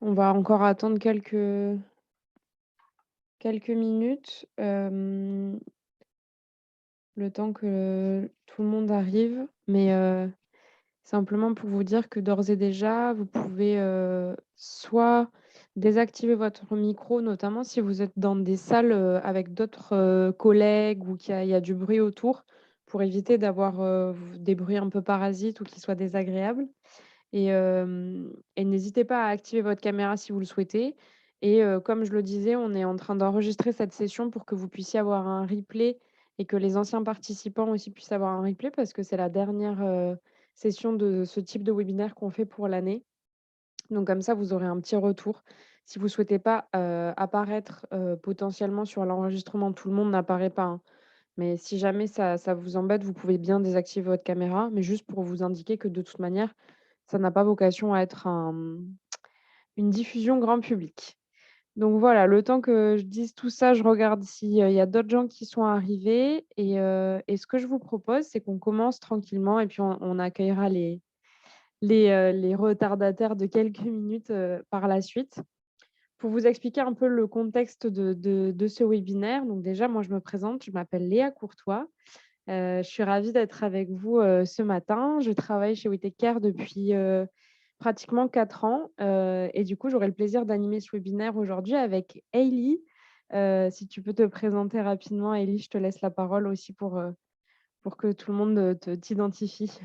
On va encore attendre quelques minutes, le temps que tout le monde arrive. Mais, simplement pour vous dire que d'ores et déjà, vous pouvez, soit désactiver votre micro, notamment si vous êtes dans des salles, avec d'autres, collègues ou qu'il y a du bruit autour, pour éviter d'avoir, des bruits un peu parasites ou qui soient désagréables. Et n'hésitez pas à activer votre caméra si vous le souhaitez. Et comme je le disais, on est en train d'enregistrer cette session pour que vous puissiez avoir un replay et que les anciens participants aussi puissent avoir un replay parce que c'est la dernière, session de ce type de webinaire qu'on fait pour l'année. Donc comme ça, vous aurez un petit retour. Si vous souhaitez pas, apparaître, potentiellement sur l'enregistrement, tout le monde n'apparaît pas, hein. Mais si jamais ça vous embête, vous pouvez bien désactiver votre caméra, mais juste pour vous indiquer que de toute manière, ça n'a pas vocation à être une diffusion grand public. Donc voilà, le temps que je dise tout ça, je regarde s'il y a d'autres gens qui sont arrivés et ce que je vous propose, c'est qu'on commence tranquillement et puis on accueillera les retardataires de quelques minutes, par la suite. Pour vous expliquer un peu le contexte de ce webinaire, donc déjà, moi, je me présente, je m'appelle Léa Courtois. Je suis ravie d'être avec vous, ce matin. Je travaille chez Witecare depuis, pratiquement 4 ans, et du coup, j'aurai le plaisir d'animer ce webinaire aujourd'hui avec Hailey. Si tu peux te présenter rapidement, Hailey, je te laisse la parole aussi pour que tout le monde, t'identifie.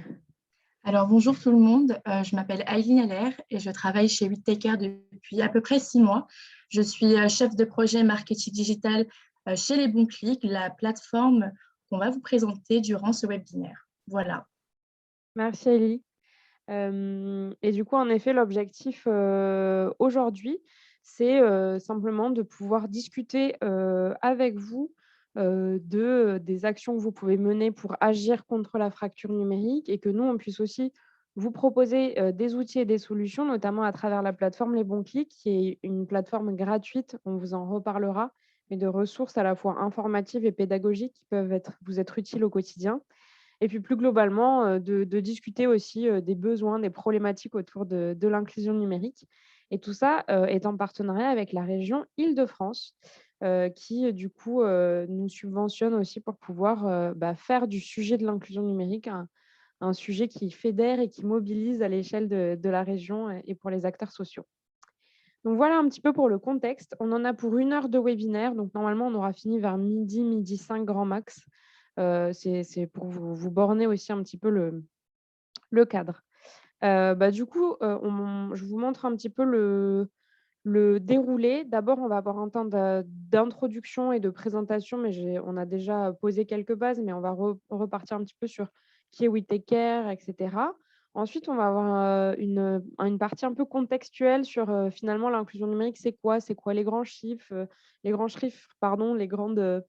Alors bonjour tout le monde, je m'appelle Aileen Heller et je travaille chez WeTaker depuis à peu près 6 mois. Je suis chef de projet marketing digital chez Les Bons Clics, la plateforme qu'on va vous présenter durant ce webinaire. Voilà. Merci Hailey. Et du coup, en effet, l'objectif, aujourd'hui, c'est, simplement de pouvoir discuter, avec vous, des actions que vous pouvez mener pour agir contre la fracture numérique et que nous, on puisse aussi vous proposer, des outils et des solutions, notamment à travers la plateforme Les Bons Clics, qui est une plateforme gratuite, on vous en reparlera, mais de ressources à la fois informatives et pédagogiques qui peuvent vous être utiles au quotidien. Et puis plus globalement, de discuter aussi, des besoins, des problématiques autour de l'inclusion numérique et tout ça, est en partenariat avec la région Île-de-France, qui, du coup, nous subventionne aussi pour pouvoir, faire du sujet de l'inclusion numérique un sujet qui fédère et qui mobilise à l'échelle de la région et pour les acteurs sociaux. Donc voilà un petit peu pour le contexte. On en a pour 1 heure de webinaire, donc normalement on aura fini vers midi, midi 5 grand max. C'est pour vous borner aussi un petit peu le cadre. Du coup, je vous montre un petit peu le déroulé. D'abord, on va avoir un temps d'introduction et de présentation, mais on a déjà posé quelques bases, mais on va repartir un petit peu sur qui est We Take Care, et cetera. Ensuite, on va avoir, une partie un peu contextuelle sur, finalement l'inclusion numérique, c'est quoi? C'est quoi les grands chiffres, pardon, les grandes,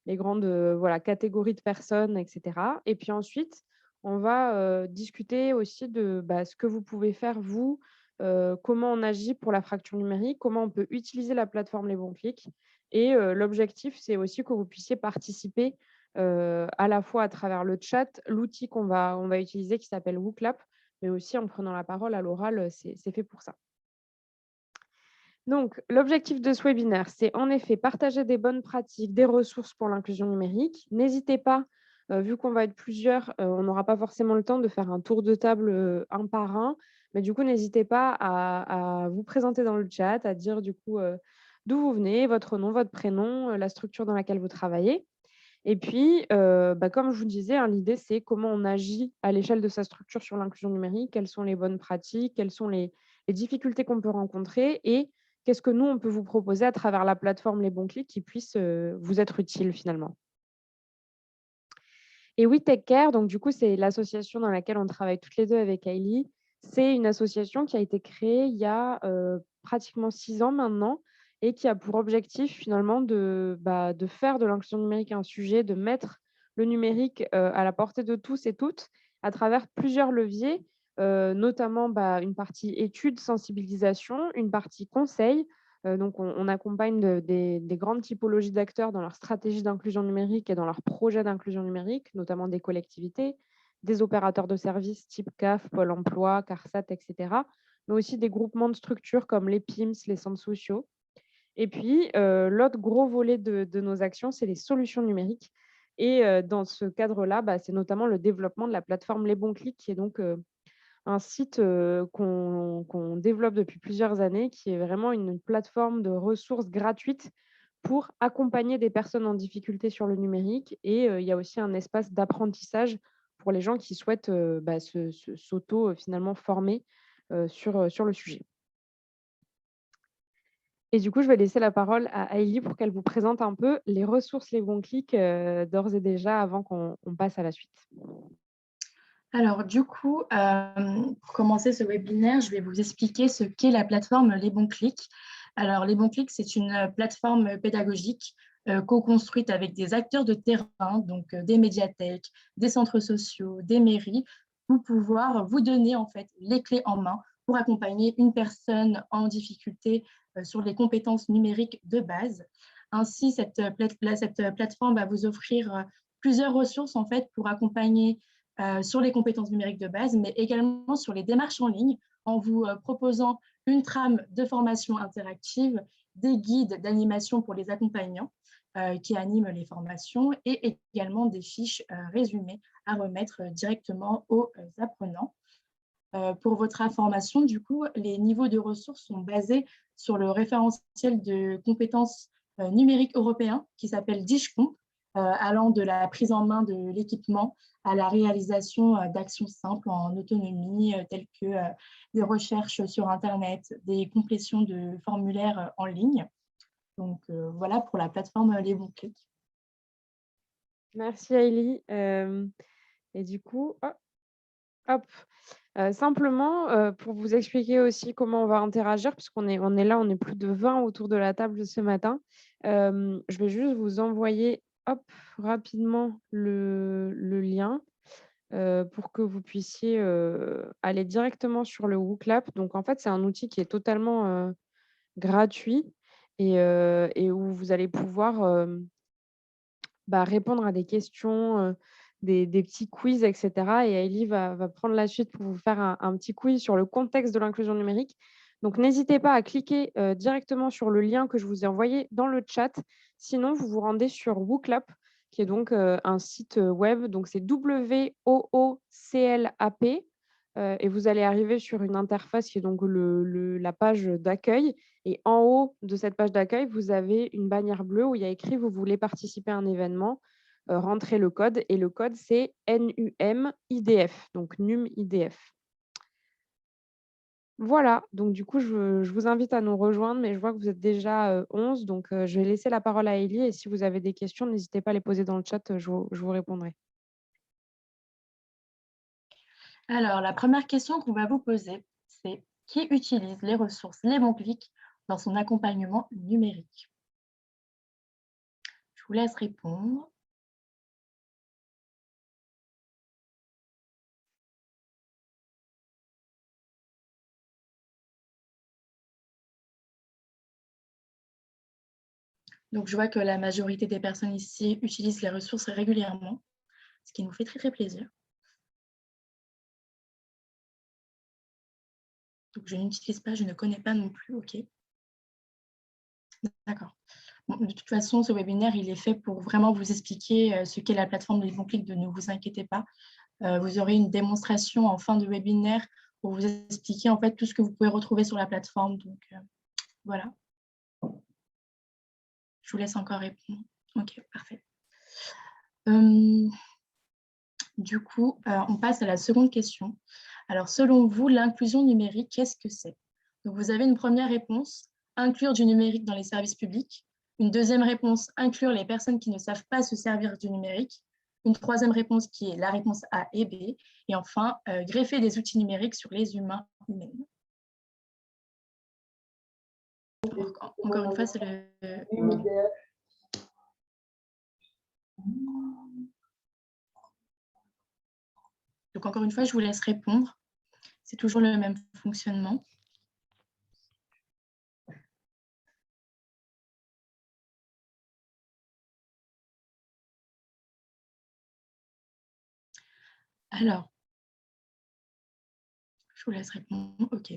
voilà, catégories de personnes, et cetera. Et puis ensuite, on va, discuter aussi de, ce que vous pouvez faire vous, comment on agit pour la fracture numérique, comment on peut utiliser la plateforme Les Bons Clics et l'objectif, c'est aussi que vous puissiez participer, à la fois à travers le chat, l'outil on va utiliser qui s'appelle WooClap, mais aussi en prenant la parole à l'oral, c'est fait pour ça. Donc, l'objectif de ce webinaire, c'est en effet partager des bonnes pratiques, des ressources pour l'inclusion numérique. N'hésitez pas, vu qu'on va être plusieurs, on n'aura pas forcément le temps de faire un tour de table un par un. Mais du coup, n'hésitez pas à vous présenter dans le chat, à dire du coup d'où vous venez, votre nom, votre prénom, la structure dans laquelle vous travaillez. Et puis, comme je vous disais, hein, l'idée, c'est comment on agit à l'échelle de sa structure sur l'inclusion numérique, quelles sont les bonnes pratiques, quelles sont les difficultés qu'on peut rencontrer et qu'est-ce que nous, on peut vous proposer à travers la plateforme Les Bons Clics qui puisse vous être utile finalement. Et We Take Care, donc du coup, c'est l'association dans laquelle on travaille toutes les 2 avec Hailey. C'est une association qui a été créée il y a, pratiquement 6 ans maintenant et qui a pour objectif finalement de faire de l'inclusion numérique un sujet, de mettre le numérique, à la portée de tous et toutes à travers plusieurs leviers, notamment, une partie études, sensibilisation, une partie conseil. Donc on accompagne des grandes typologies d'acteurs dans leur stratégie d'inclusion numérique et dans leurs projets d'inclusion numérique, notamment des collectivités, des opérateurs de services type CAF, Pôle emploi, CARSAT, et cetera, mais aussi des groupements de structures comme les PIMS, les centres sociaux. Et puis, l'autre gros volet de nos actions, c'est les solutions numériques et dans ce cadre-là, c'est notamment le développement de la plateforme Les Bons Clics qui est donc, un site, qu'on développe depuis plusieurs années, qui est vraiment une plateforme de ressources gratuites pour accompagner des personnes en difficulté sur le numérique et il y a aussi un espace d'apprentissage pour les gens qui souhaitent, s'auto, finalement former, sur le sujet. Et du coup, je vais laisser la parole à Hailey pour qu'elle vous présente un peu les ressources Les Bons Clics, d'ores et déjà avant qu'on passe à la suite. Alors du coup, pour commencer ce webinaire, je vais vous expliquer ce qu'est la plateforme Les Bons Clics. Alors Les Bons Clics, c'est une plateforme pédagogique co-construite avec des acteurs de terrain, donc des médiathèques, des centres sociaux, des mairies, pour pouvoir vous donner en fait les clés en main pour accompagner une personne en difficulté sur les compétences numériques de base. Ainsi, cette plateforme va vous offrir plusieurs ressources en fait pour accompagner sur les compétences numériques de base, mais également sur les démarches en ligne, en vous proposant une trame de formation interactive, des guides d'animation pour les accompagnants qui animent les formations et également des fiches résumées à remettre directement aux apprenants. Pour votre information, du coup, les niveaux de ressources sont basés sur le référentiel de compétences numériques européen qui s'appelle DIGCOMP, allant de la prise en main de l'équipement à la réalisation d'actions simples en autonomie, telles que des recherches sur Internet, des complétions de formulaires en ligne. Donc, voilà pour la plateforme Les Bons Clics. Merci Hailey, et du coup, hop, simplement, pour vous expliquer aussi comment on va interagir puisqu'on est plus de 20 autour de la table ce matin. Je vais juste vous envoyer, hop, rapidement le lien, pour que vous puissiez, aller directement sur le WooClap. Donc en fait, c'est un outil qui est totalement, gratuit et où vous allez pouvoir, répondre à des questions, des petits quiz et cetera et Hailey va prendre la suite pour vous faire un petit quiz sur le contexte de l'inclusion numérique. Donc n'hésitez pas à cliquer, directement sur le lien que je vous ai envoyé dans le chat. Sinon, vous vous rendez sur WooClap, qui est donc, un site, web, donc c'est WOOCLAP, et vous allez arriver sur une interface qui est donc la page d'accueil et en haut de cette page d'accueil, vous avez une bannière bleue où il y a écrit: «Vous voulez participer à un événement, rentrez le code» et le code, c'est NUMIDF, donc NUMIDF. Voilà, donc du coup, je vous invite à nous rejoindre, mais je vois que vous êtes déjà, 11, donc je vais laisser la parole à Ellie et si vous avez des questions, n'hésitez pas à les poser dans le chat, je vous répondrai. Alors, la première question qu'on va vous poser, c'est qui utilise les ressources Les Bons Clics dans son accompagnement numérique? Je vous laisse répondre. Donc, je vois que la majorité des personnes ici utilisent les ressources régulièrement, ce qui nous fait très, très plaisir. Donc, je n'utilise pas, je ne connais pas non plus. OK, d'accord. Bon, de toute façon, ce webinaire, il est fait pour vraiment vous expliquer ce qu'est la plateforme Les Bons Clics, de ne vous inquiétez pas. Vous aurez une démonstration en fin de webinaire pour vous expliquer en fait tout ce que vous pouvez retrouver sur la plateforme. Donc, voilà. Je vous laisse encore répondre. OK, parfait. Du coup, on passe à la seconde question. Alors, selon vous, l'inclusion numérique, qu'est-ce que c'est? Donc, vous avez une première réponse, inclure du numérique dans les services publics. Une deuxième réponse, inclure les personnes qui ne savent pas se servir du numérique. Une troisième réponse qui est la réponse A et B. Et enfin, greffer des outils numériques sur les humains humaines. Encore une fois, c'est le... Donc, encore une fois, je vous laisse répondre. C'est toujours le même fonctionnement. Alors, je vous laisse répondre. OK.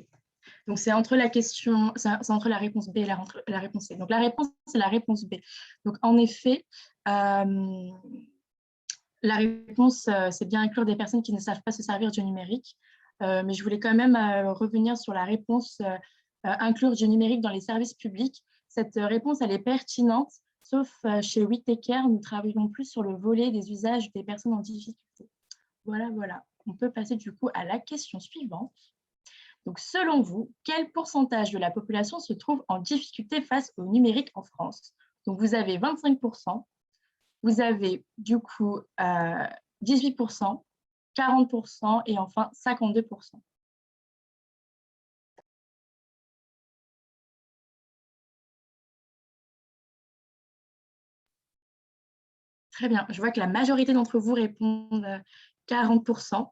Donc, c'est entre la question, c'est entre la réponse B et la réponse C. Donc, la réponse, c'est la réponse B. Donc, en effet, euh, la réponse, c'est bien inclure des personnes qui ne savent pas se servir du numérique. Mais je voulais quand même revenir sur la réponse inclure du numérique dans les services publics. Cette réponse, elle est pertinente, sauf chez Whittaker, nous travaillons plus sur le volet des usages des personnes en difficulté. Voilà, voilà. On peut passer du coup à la question suivante. Donc, selon vous, quel pourcentage de la population se trouve en difficulté face au numérique en France? Donc, vous avez 25%, vous avez du coup 18%, 40% et enfin 52%. Très bien, je vois que la majorité d'entre vous répondent 40%.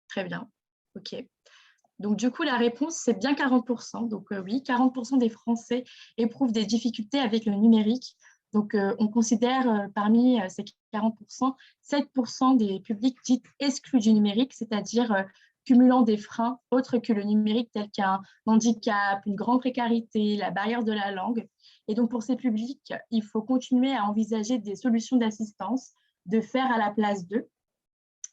Très bien, ok. Donc du coup, la réponse, c'est bien 40%. Donc oui, 40% des Français éprouvent des difficultés avec le numérique. Donc on considère parmi ces 40%, 7% des publics dits exclus du numérique, c'est-à-dire cumulant des freins autres que le numérique, tels qu'un handicap, une grande précarité, la barrière de la langue. Et donc pour ces publics, il faut continuer à envisager des solutions d'assistance, de faire à la place d'eux.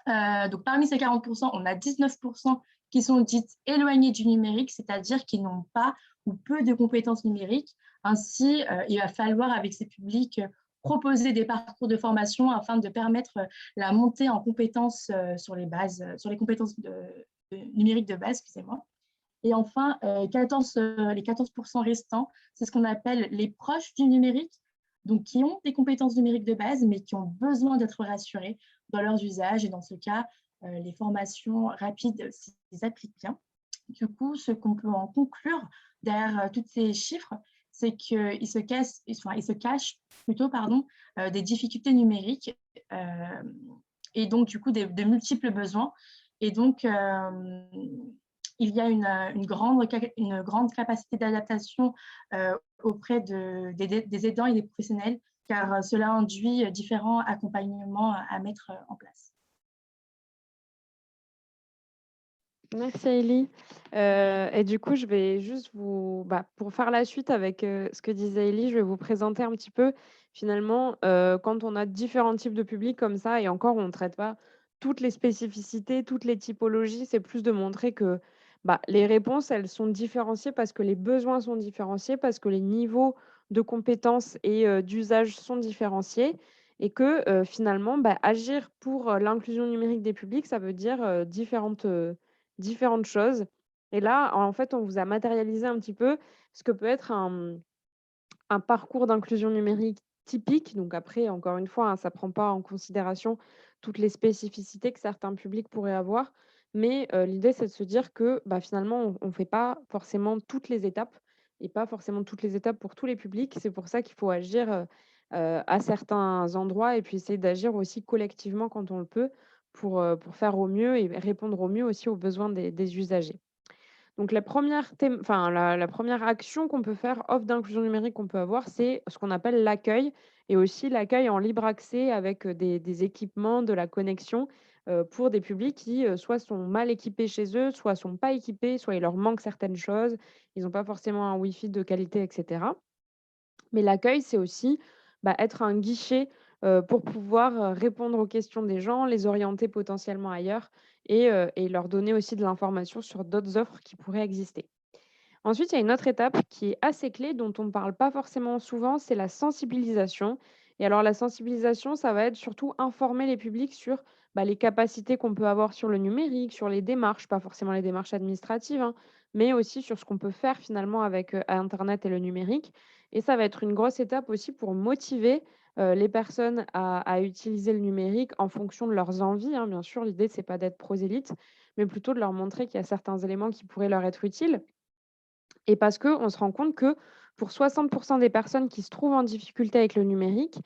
Donc parmi ces 40%, on a 19% qui sont dites éloignées du numérique, c'est-à-dire qui n'ont pas ou peu de compétences numériques. Ainsi, il va falloir, avec ces publics, proposer des parcours de formation afin de permettre la montée en compétences sur les bases, sur les compétences numériques de base, excusez-moi. Et enfin, les 14% restants, c'est ce qu'on appelle les proches du numérique, donc qui ont des compétences numériques de base, mais qui ont besoin d'être rassurés dans leurs usages. Et dans ce cas, les formations rapides s'y appliquent bien. Du coup, ce qu'on peut en conclure derrière tous ces chiffres, c'est qu'ils se cachent plutôt des difficultés numériques et donc du coup de multiples besoins. Et donc, il y a une grande capacité d'adaptation auprès des aidants et des professionnels, car cela induit différents accompagnements à mettre en place. Merci Ellie. Et du coup, je vais juste pour faire la suite avec ce que disait Ellie, je vais vous présenter un petit peu, finalement, quand on a différents types de publics comme ça, et encore, on ne traite pas toutes les spécificités, toutes les typologies, c'est plus de montrer que les réponses, elles sont différenciées parce que les besoins sont différenciés, parce que les niveaux de compétences et d'usage sont différenciés. Et que finalement, agir pour l'inclusion numérique des publics, ça veut dire différentes choses. Et là, en fait, on vous a matérialisé un petit peu ce que peut être un parcours d'inclusion numérique typique. Donc après, encore une fois, hein, ça ne prend pas en considération toutes les spécificités que certains publics pourraient avoir. Mais l'idée, c'est de se dire que finalement, on ne fait pas forcément toutes les étapes et pas forcément toutes les étapes pour tous les publics. C'est pour ça qu'il faut agir à certains endroits et puis essayer d'agir aussi collectivement quand on le peut pour faire au mieux et répondre au mieux aussi aux besoins des usagers. Donc la première action qu'on peut faire, offre d'inclusion numérique qu'on peut avoir, c'est ce qu'on appelle l'accueil et aussi l'accueil en libre accès avec, des équipements, de la connexion, pour des publics qui, soit sont mal équipés chez eux, soit sont pas équipés, soit il leur manque certaines choses, ils n'ont pas forcément un wifi de qualité et cetera. Mais l'accueil, c'est aussi, être un guichet, pour pouvoir, répondre aux questions des gens, les orienter potentiellement ailleurs et leur donner aussi de l'information sur d'autres offres qui pourraient exister. Ensuite, il y a une autre étape qui est assez clé, dont on ne parle pas forcément souvent, c'est la sensibilisation. Et alors la sensibilisation, ça va être surtout informer les publics sur, les capacités qu'on peut avoir sur le numérique, sur les démarches, pas forcément les démarches administratives, hein, mais aussi sur ce qu'on peut faire finalement avec, internet et le numérique. Et ça va être une grosse étape aussi pour motiver, les personnes à utiliser le numérique en fonction de leurs envies, hein. Bien sûr, l'idée, c'est pas d'être prosélyte, mais plutôt de leur montrer qu'il y a certains éléments qui pourraient leur être utiles. Et parce qu'on se rend compte que pour 60% des personnes qui se trouvent en difficulté avec le numérique,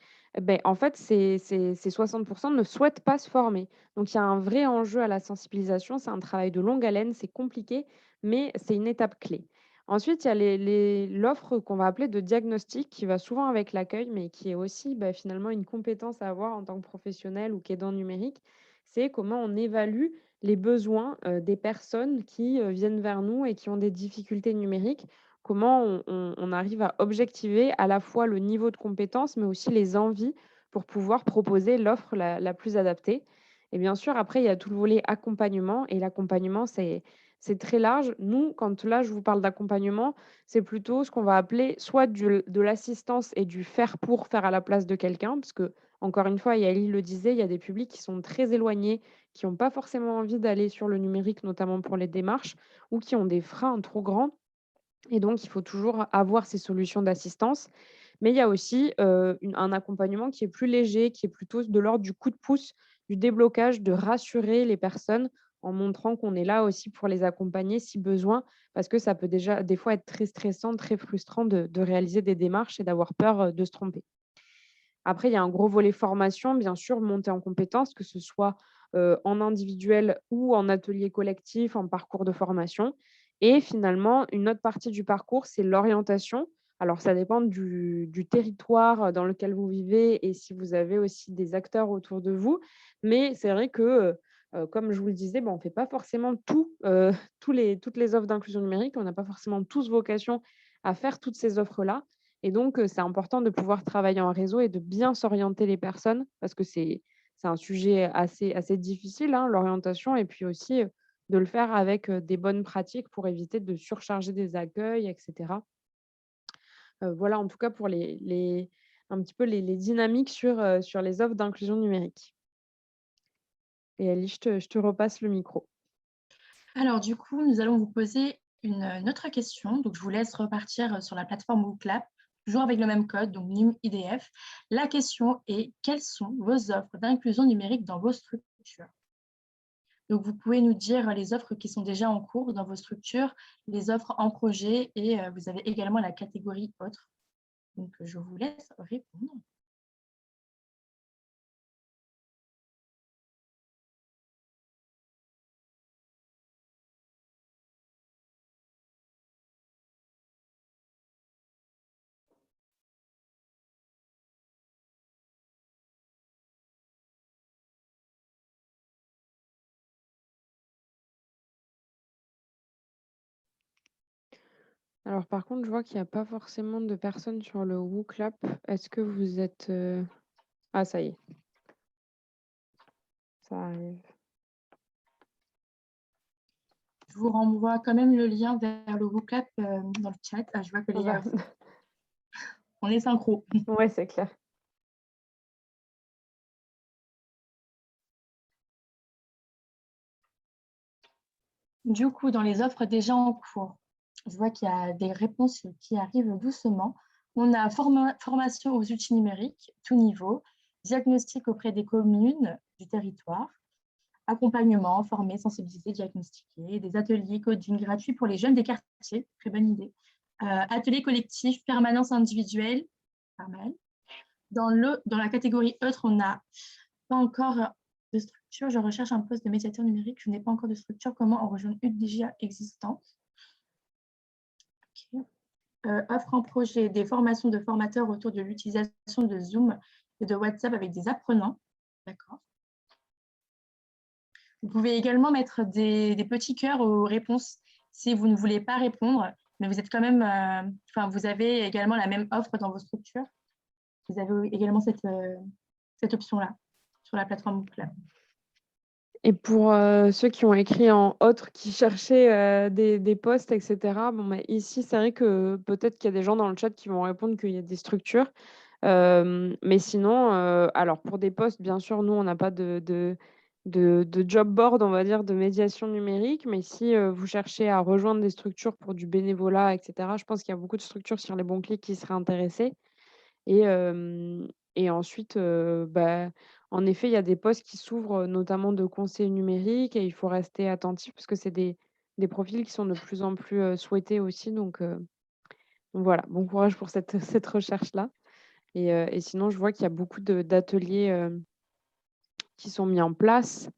en fait, ces 60% ne souhaitent pas se former. Donc il y a un vrai enjeu à la sensibilisation, c'est un travail de longue haleine, c'est compliqué, mais c'est une étape clé. Ensuite, il y a l'offre qu'on va appeler de diagnostic qui va souvent avec l'accueil, mais qui est aussi finalement une compétence à avoir en tant que professionnel ou qu'aidant numérique. c'est comment on évalue les besoins, des personnes qui, viennent vers nous et qui ont des difficultés numériques. Comment on arrive à objectiver à la fois le niveau de compétence, mais aussi les envies pour pouvoir proposer l'offre la plus adaptée. Et bien sûr, après, il y a tout le volet accompagnement et l'accompagnement, c'est très large. Nous, quand là, je vous parle d'accompagnement, c'est plutôt ce qu'on va appeler soit de l'assistance et du faire pour faire à la place de quelqu'un, parce que encore une fois, Yaël le disait, il y a des publics qui sont très éloignés, qui ont pas forcément envie d'aller sur le numérique, notamment pour les démarches, ou qui ont des freins trop grands et donc il faut toujours avoir ces solutions d'assistance. Mais il y a aussi, un accompagnement qui est plus léger, qui est plutôt de l'ordre du coup de pouce, du déblocage, de rassurer les personnes en montrant qu'on est là aussi pour les accompagner si besoin. Parce que ça peut déjà des fois être très stressant, très frustrant de réaliser des démarches et d'avoir peur, de se tromper. Après, il y a un gros volet formation, bien sûr, montée en compétences, que ce soit, en individuel ou en atelier collectif, en parcours de formation. Et finalement, une autre partie du parcours, c'est l'orientation. Alors ça dépend du territoire, dans lequel vous vivez et si vous avez aussi des acteurs autour de vous. Mais c'est vrai que, comme je vous le disais, on ne fait pas forcément tout, toutes les offres d'inclusion numérique. On n'a pas forcément tous vocation à faire toutes ces offres-là. Et donc, c'est important de pouvoir travailler en réseau et de bien s'orienter les personnes parce que c'est un sujet assez difficile, hein, l'orientation et puis aussi, de le faire avec, des bonnes pratiques pour éviter de surcharger des accueils et cetera. Voilà en tout cas pour les un petit peu les dynamiques sur les offres d'inclusion numérique. Et Ali, je te repasse le micro. Alors du coup, nous allons vous poser une autre question. Donc je vous laisse repartir, sur la plateforme WooClap, toujours avec le même code, donc NUM-IDF. La question est: quelles sont vos offres d'inclusion numérique dans vos structures? Donc vous pouvez nous dire les offres qui sont déjà en cours dans vos structures, les offres en projet et vous avez également la catégorie autres. Donc je vous laisse répondre. Alors par contre, je vois qu'il y a pas forcément de personnes sur le WooClap. Est-ce que vous êtes, ah ça y est, ça arrive. Je vous renvoie quand même le lien vers le WooClap, dans le chat. Ah, je vois que On va on est synchro. ouais, c'est clair. Du coup, dans les offres déjà en cours, je vois qu'il y a des réponses qui arrivent doucement. On a formation aux outils numériques, tout niveau, diagnostic auprès des communes du territoire, accompagnement, former, sensibiliser, diagnostiquer, des ateliers coding gratuits pour les jeunes des quartiers, très bonne idée. Ateliers collectifs, permanence individuelle, pas mal. Dans la catégorie autre, on n'a pas encore de structure. Je recherche un poste de médiateur numérique. Je n'ai pas encore de structure. Comment en rejoindre une déjà existante? Okay. Offre en projet des formations de formateurs autour de l'utilisation de Zoom et de WhatsApp avec des apprenants. D'accord. Vous pouvez également mettre des petits cœurs aux réponses si vous ne voulez pas répondre, mais vous êtes quand même, vous avez également la même offre dans vos structures. Vous avez également cette option-là sur la plateforme Club. Et pour, ceux qui ont écrit en autre, qui cherchaient, des postes et cetera, ici, c'est vrai que peut-être qu'il y a des gens dans le chat qui vont répondre qu'il y a des structures. Mais sinon, alors pour des postes, bien sûr, nous, on n'a pas de job board, on va dire, de médiation numérique. Mais si, vous cherchez à rejoindre des structures pour du bénévolat et cetera, je pense qu'il y a beaucoup de structures sur les bons clics qui seraient intéressées. Et ensuite, en effet, il y a des postes qui s'ouvrent, notamment de conseillers numériques et il faut rester attentif parce que c'est des profils qui sont de plus en plus, souhaités aussi donc voilà, bon courage pour cette cette recherche-là et sinon je vois qu'il y a beaucoup d'ateliers, qui sont mis en place,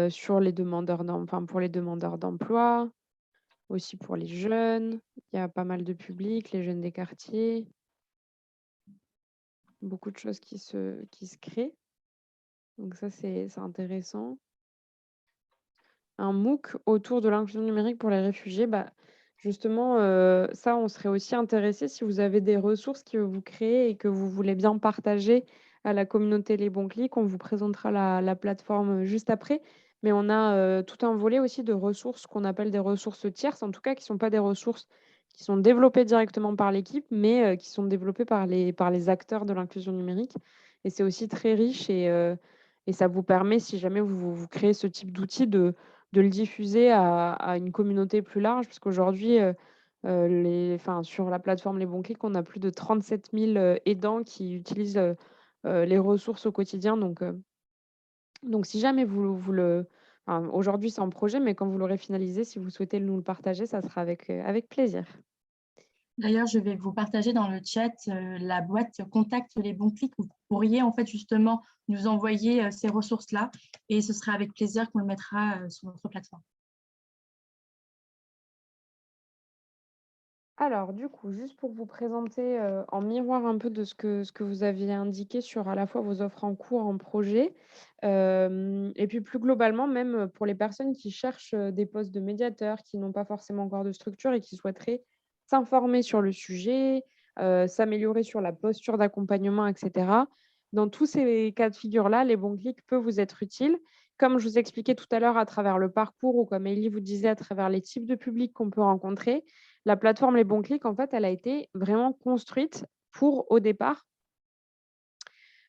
sur les demandeurs pour les demandeurs d'emploi, aussi pour les jeunes. Il y a pas mal de publics, les jeunes des quartiers, beaucoup de choses qui se créent. Donc ça, c'est intéressant. Un MOOC autour de l'inclusion numérique pour les réfugiés, bah, justement, ça, on serait aussi intéressé si vous avez des ressources que vous créez et que vous voulez bien partager à la communauté Les Bons Clics. On vous présentera la plateforme, juste après. Mais on a, tout un volet aussi de ressources qu'on appelle des ressources tierces, en tout cas qui ne sont pas des ressources qui sont développées directement par l'équipe, mais, qui sont développées par les acteurs de l'inclusion numérique et c'est aussi très riche et ça vous permet, si jamais vous créez ce type d'outil, de le diffuser à une communauté plus large, parce qu'aujourd'hui, sur la plateforme Les Bons Clics, on a plus de 37 000 aidants qui utilisent, les ressources au quotidien. Donc si jamais aujourd'hui, c'est en projet, mais quand vous l'aurez finalisé, si vous souhaitez nous le partager, ça sera avec plaisir. D'ailleurs, je vais vous partager dans le chat la boîte Contact les bons clics où vous pourriez en fait justement nous envoyer ces ressources-là et ce sera avec plaisir qu'on le mettra sur notre plateforme. Alors du coup, juste pour vous présenter, en miroir un peu de ce que vous aviez indiqué sur à la fois vos offres en cours, en projet, et puis plus globalement même, pour les personnes qui cherchent, des postes de médiateurs, qui n'ont pas forcément encore de structure et qui souhaiteraient s'informer sur le sujet, s'améliorer sur la posture d'accompagnement et cetera. Dans tous ces cas de figure-là, les bons clics peut vous être utile. Comme je vous expliquais tout à l'heure à travers le parcours ou comme Ellie vous disait à travers les types de publics qu'on peut rencontrer, la plateforme Les Bons Clics, en fait, elle a été vraiment construite pour, au départ,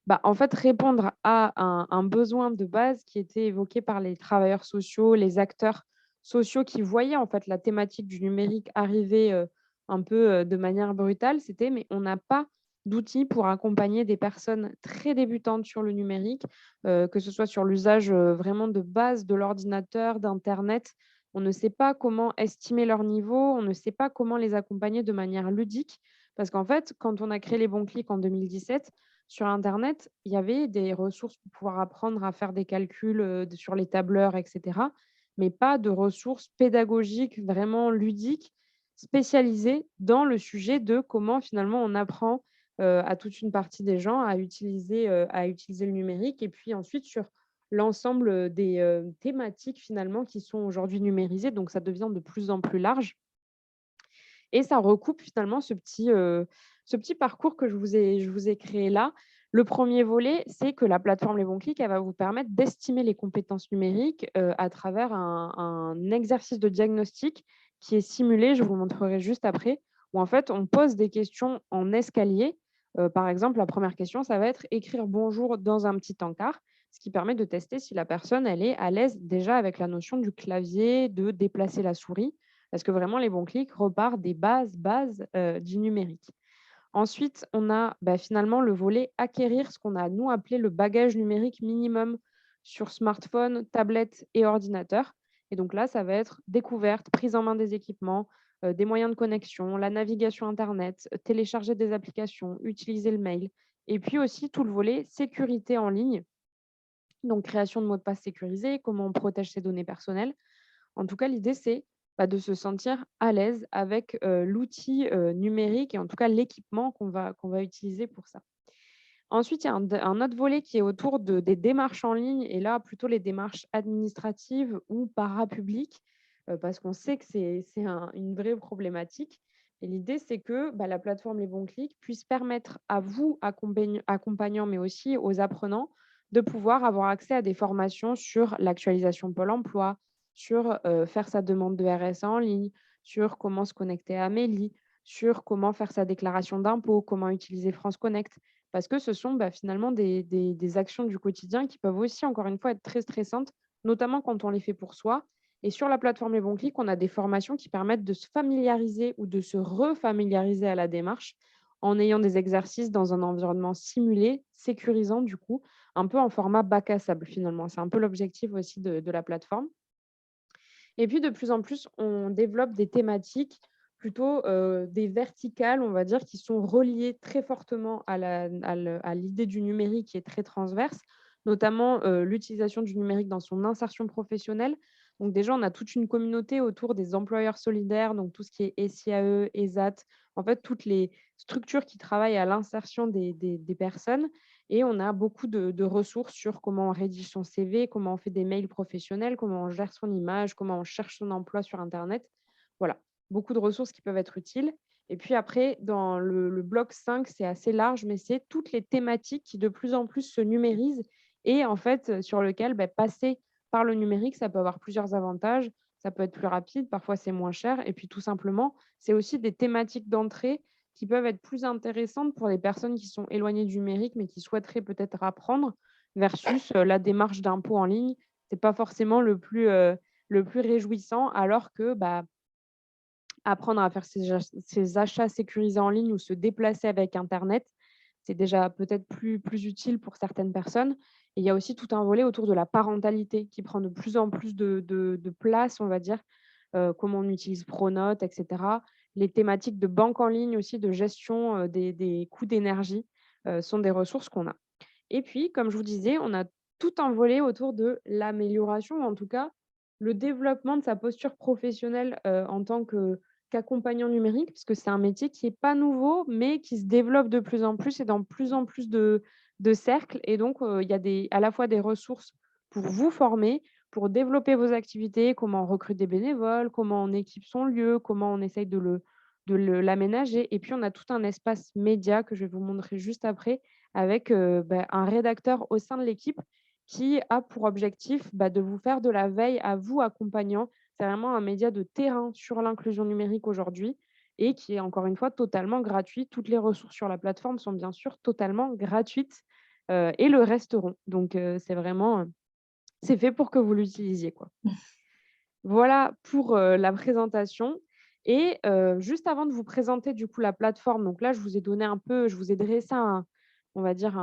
bah, en fait, répondre à un besoin de base qui était évoqué par les travailleurs sociaux, les acteurs sociaux qui voyaient, en fait, la thématique du numérique arriver, un peu, de manière brutale. C'était: «Mais on n'a pas d'outils pour accompagner des personnes très débutantes sur le numérique», que ce soit sur l'usage, vraiment de base de l'ordinateur, d'internet. On ne sait pas comment estimer leur niveau, on ne sait pas comment les accompagner de manière ludique. Parce qu'en fait, quand on a créé Les Bons Clics en 2017, sur internet, il y avait des ressources pour pouvoir apprendre à faire des calculs, sur les tableurs et cetera, mais pas de ressources pédagogiques vraiment ludiques, spécialisées dans le sujet de comment finalement on apprend, à toute une partie des gens à utiliser le numérique et puis ensuite sur l'ensemble, des, thématiques finalement qui sont aujourd'hui numérisées, donc ça devient de plus en plus large. Et ça recoupe finalement ce petit parcours que je vous ai créé là. Le premier volet, c'est que la plateforme Les Bons Clics, elle va vous permettre d'estimer les compétences numériques, à travers un exercice de diagnostic qui est simulé, je vous le montrerai juste après, où en fait on pose des questions en escalier. Par exemple, la première question, ça va être: «Écrire bonjour dans un petit encart», ce qui permet de tester si la personne, elle est à l'aise déjà avec la notion du clavier, de déplacer la souris. Parce que vraiment, les bons clics repart des bases, du numérique. Ensuite, on a, bah, finalement le volet acquérir, ce qu'on a nous appelé le bagage numérique minimum sur smartphone, tablette et ordinateur. Et donc là, ça va être découverte, prise en main des équipements, des moyens de connexion, la navigation internet, télécharger des applications, utiliser le mail et puis aussi tout le volet sécurité en ligne, donc création de mots de passe sécurisés, comment on protège ses données personnelles. En tout cas, l'idée, c'est, bah, de se sentir à l'aise avec, l'outil, numérique et en tout cas l'équipement qu'on va utiliser pour ça. Ensuite, il y a un autre volet qui est autour des démarches en ligne et là, plutôt les démarches administratives ou parapubliques, parce qu'on sait que c'est une vraie problématique et l'idée, c'est que, bah, la plateforme Les Bons Clics puisse permettre à vous, accompagnants, mais aussi aux apprenants, de pouvoir avoir accès à des formations sur l'actualisation Pôle emploi, sur, faire sa demande de RSA en ligne, sur comment se connecter à Amélie, sur comment faire sa déclaration d'impôt, comment utiliser France Connect. Parce que ce sont, bah, finalement des actions du quotidien qui peuvent aussi, encore une fois, être très stressantes, notamment quand on les fait pour soi. Et sur la plateforme Les Bons Clics, on a des formations qui permettent de se familiariser ou de se refamiliariser à la démarche en ayant des exercices dans un environnement simulé, sécurisant du coup, un peu en format bac à sable finalement. C'est un peu l'objectif aussi de la plateforme. Et puis de plus en plus, on développe des thématiques plutôt, des verticales, on va dire, qui sont reliées très fortement à l'idée du numérique qui est très transverse, notamment, l'utilisation du numérique dans son insertion professionnelle. Donc déjà, on a toute une communauté autour des employeurs solidaires, donc tout ce qui est SIAE, ESAT, en fait, toutes les structures qui travaillent à l'insertion des personnes Et on a beaucoup de ressources sur comment on rédige son CV, comment on fait des mails professionnels, comment on gère son image, comment on cherche son emploi sur internet. Voilà, beaucoup de ressources qui peuvent être utiles. Et puis après, dans le bloc 5, c'est assez large, mais c'est toutes les thématiques qui de plus en plus se numérisent et en fait, sur lequel, passer par le numérique, ça peut avoir plusieurs avantages. Ça peut être plus rapide, parfois c'est moins cher et puis tout simplement, c'est aussi des thématiques d'entrée qui peuvent être plus intéressantes pour les personnes qui sont éloignées du numérique, mais qui souhaiteraient peut-être apprendre versus, la démarche d'impôt en ligne. C'est pas forcément le plus réjouissant alors que, apprendre à faire ses achats sécurisés en ligne ou se déplacer avec internet, c'est déjà peut-être plus utile pour certaines personnes et il y a aussi tout un volet autour de la parentalité qui prend de plus en plus de place, on va dire, comment on utilise Pronote et cetera. Les thématiques de banque en ligne aussi, de gestion, des coûts d'énergie, sont des ressources qu'on a. Et puis, comme je vous disais, on a tout un volet autour de l'amélioration, ou en tout cas, le développement de sa posture professionnelle, en tant qu'accompagnant numérique, puisque c'est un métier qui est pas nouveau, mais qui se développe de plus en plus et dans plus en plus de cercles et donc il y a à la fois des ressources pour vous former, pour développer vos activités, comment on recrute des bénévoles, comment on équipe son lieu, comment on essaye l'aménager et puis on a tout un espace média que je vais vous montrer juste après avec, un rédacteur au sein de l'équipe qui a pour objectif, de vous faire de la veille à vous, accompagnants. C'est vraiment un média de terrain sur l'inclusion numérique aujourd'hui et qui est encore une fois totalement gratuit. Toutes les ressources sur la plateforme sont bien sûr totalement gratuites, et le resteront. Donc, c'est vraiment, c'est fait pour que vous l'utilisiez, quoi. Voilà pour, la présentation et juste avant de vous présenter du coup la plateforme, donc là je vous ai dressé on va dire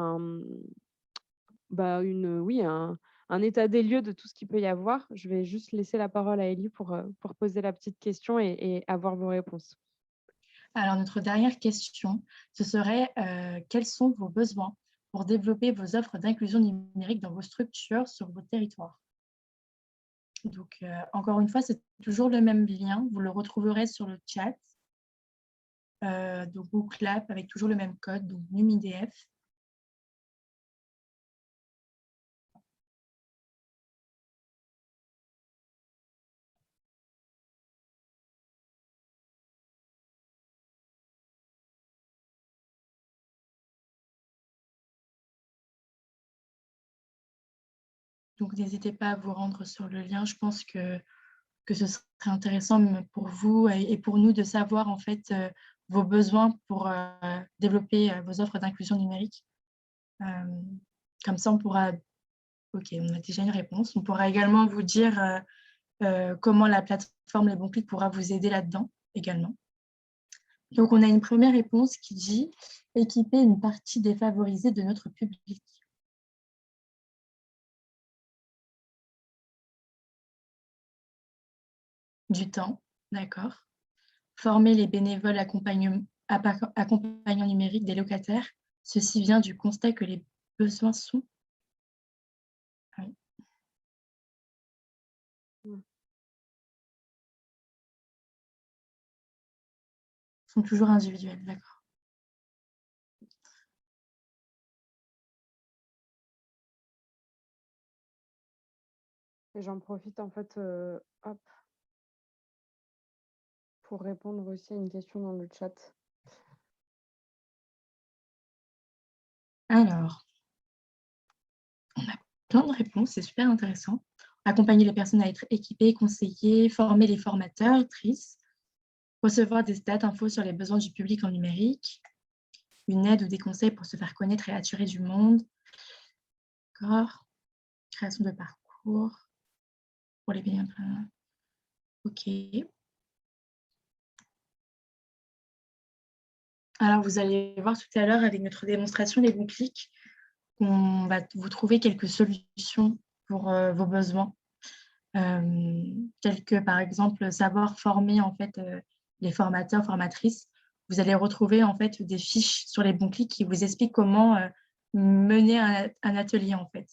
oui un état des lieux de tout ce qu'il peut y avoir. Je vais juste laisser la parole à Ellie pour poser la petite question et avoir vos réponses. Alors, notre dernière question, ce serait quels sont vos besoins pour développer vos offres d'inclusion numérique dans vos structures sur votre territoire? Donc, encore une fois, c'est toujours le même lien. Vous le retrouverez sur le chat. Donc, Google Clap avec toujours le même code, donc NumIDF. Donc, n'hésitez pas à vous rendre sur le lien. Je pense que ce serait intéressant pour vous et pour nous de savoir en fait vos besoins pour développer vos offres d'inclusion numérique. Comme ça, on pourra, ok, on a déjà une réponse. On pourra également vous dire comment la plateforme Les Bons Clics pourra vous aider là-dedans également. Donc, on a une première réponse qui dit « Équiper une partie défavorisée de notre public ». Du temps, d'accord. Former les bénévoles accompagnants numériques des locataires. Ceci vient du constat que les besoins sont... Oui. Sont toujours individuels, d'accord. Et j'en profite en fait, hop, pour répondre aussi à une question dans le chat. Alors, on a plein de réponses, c'est super intéressant. Accompagner les personnes à être équipées, conseiller, former les formateurs, trices, recevoir des stats, infos sur les besoins du public en numérique, une aide ou des conseils pour se faire connaître et attirer du monde. D'accord. Création de parcours pour les bénévoles. Ok. Alors, vous allez voir tout à l'heure avec notre démonstration Les Bons Clics, on va vous trouver quelques solutions pour vos besoins, tels que par exemple savoir former en fait les formateurs, formatrices. Vous allez retrouver en fait des fiches sur Les Bons Clics qui vous expliquent comment mener un atelier en fait.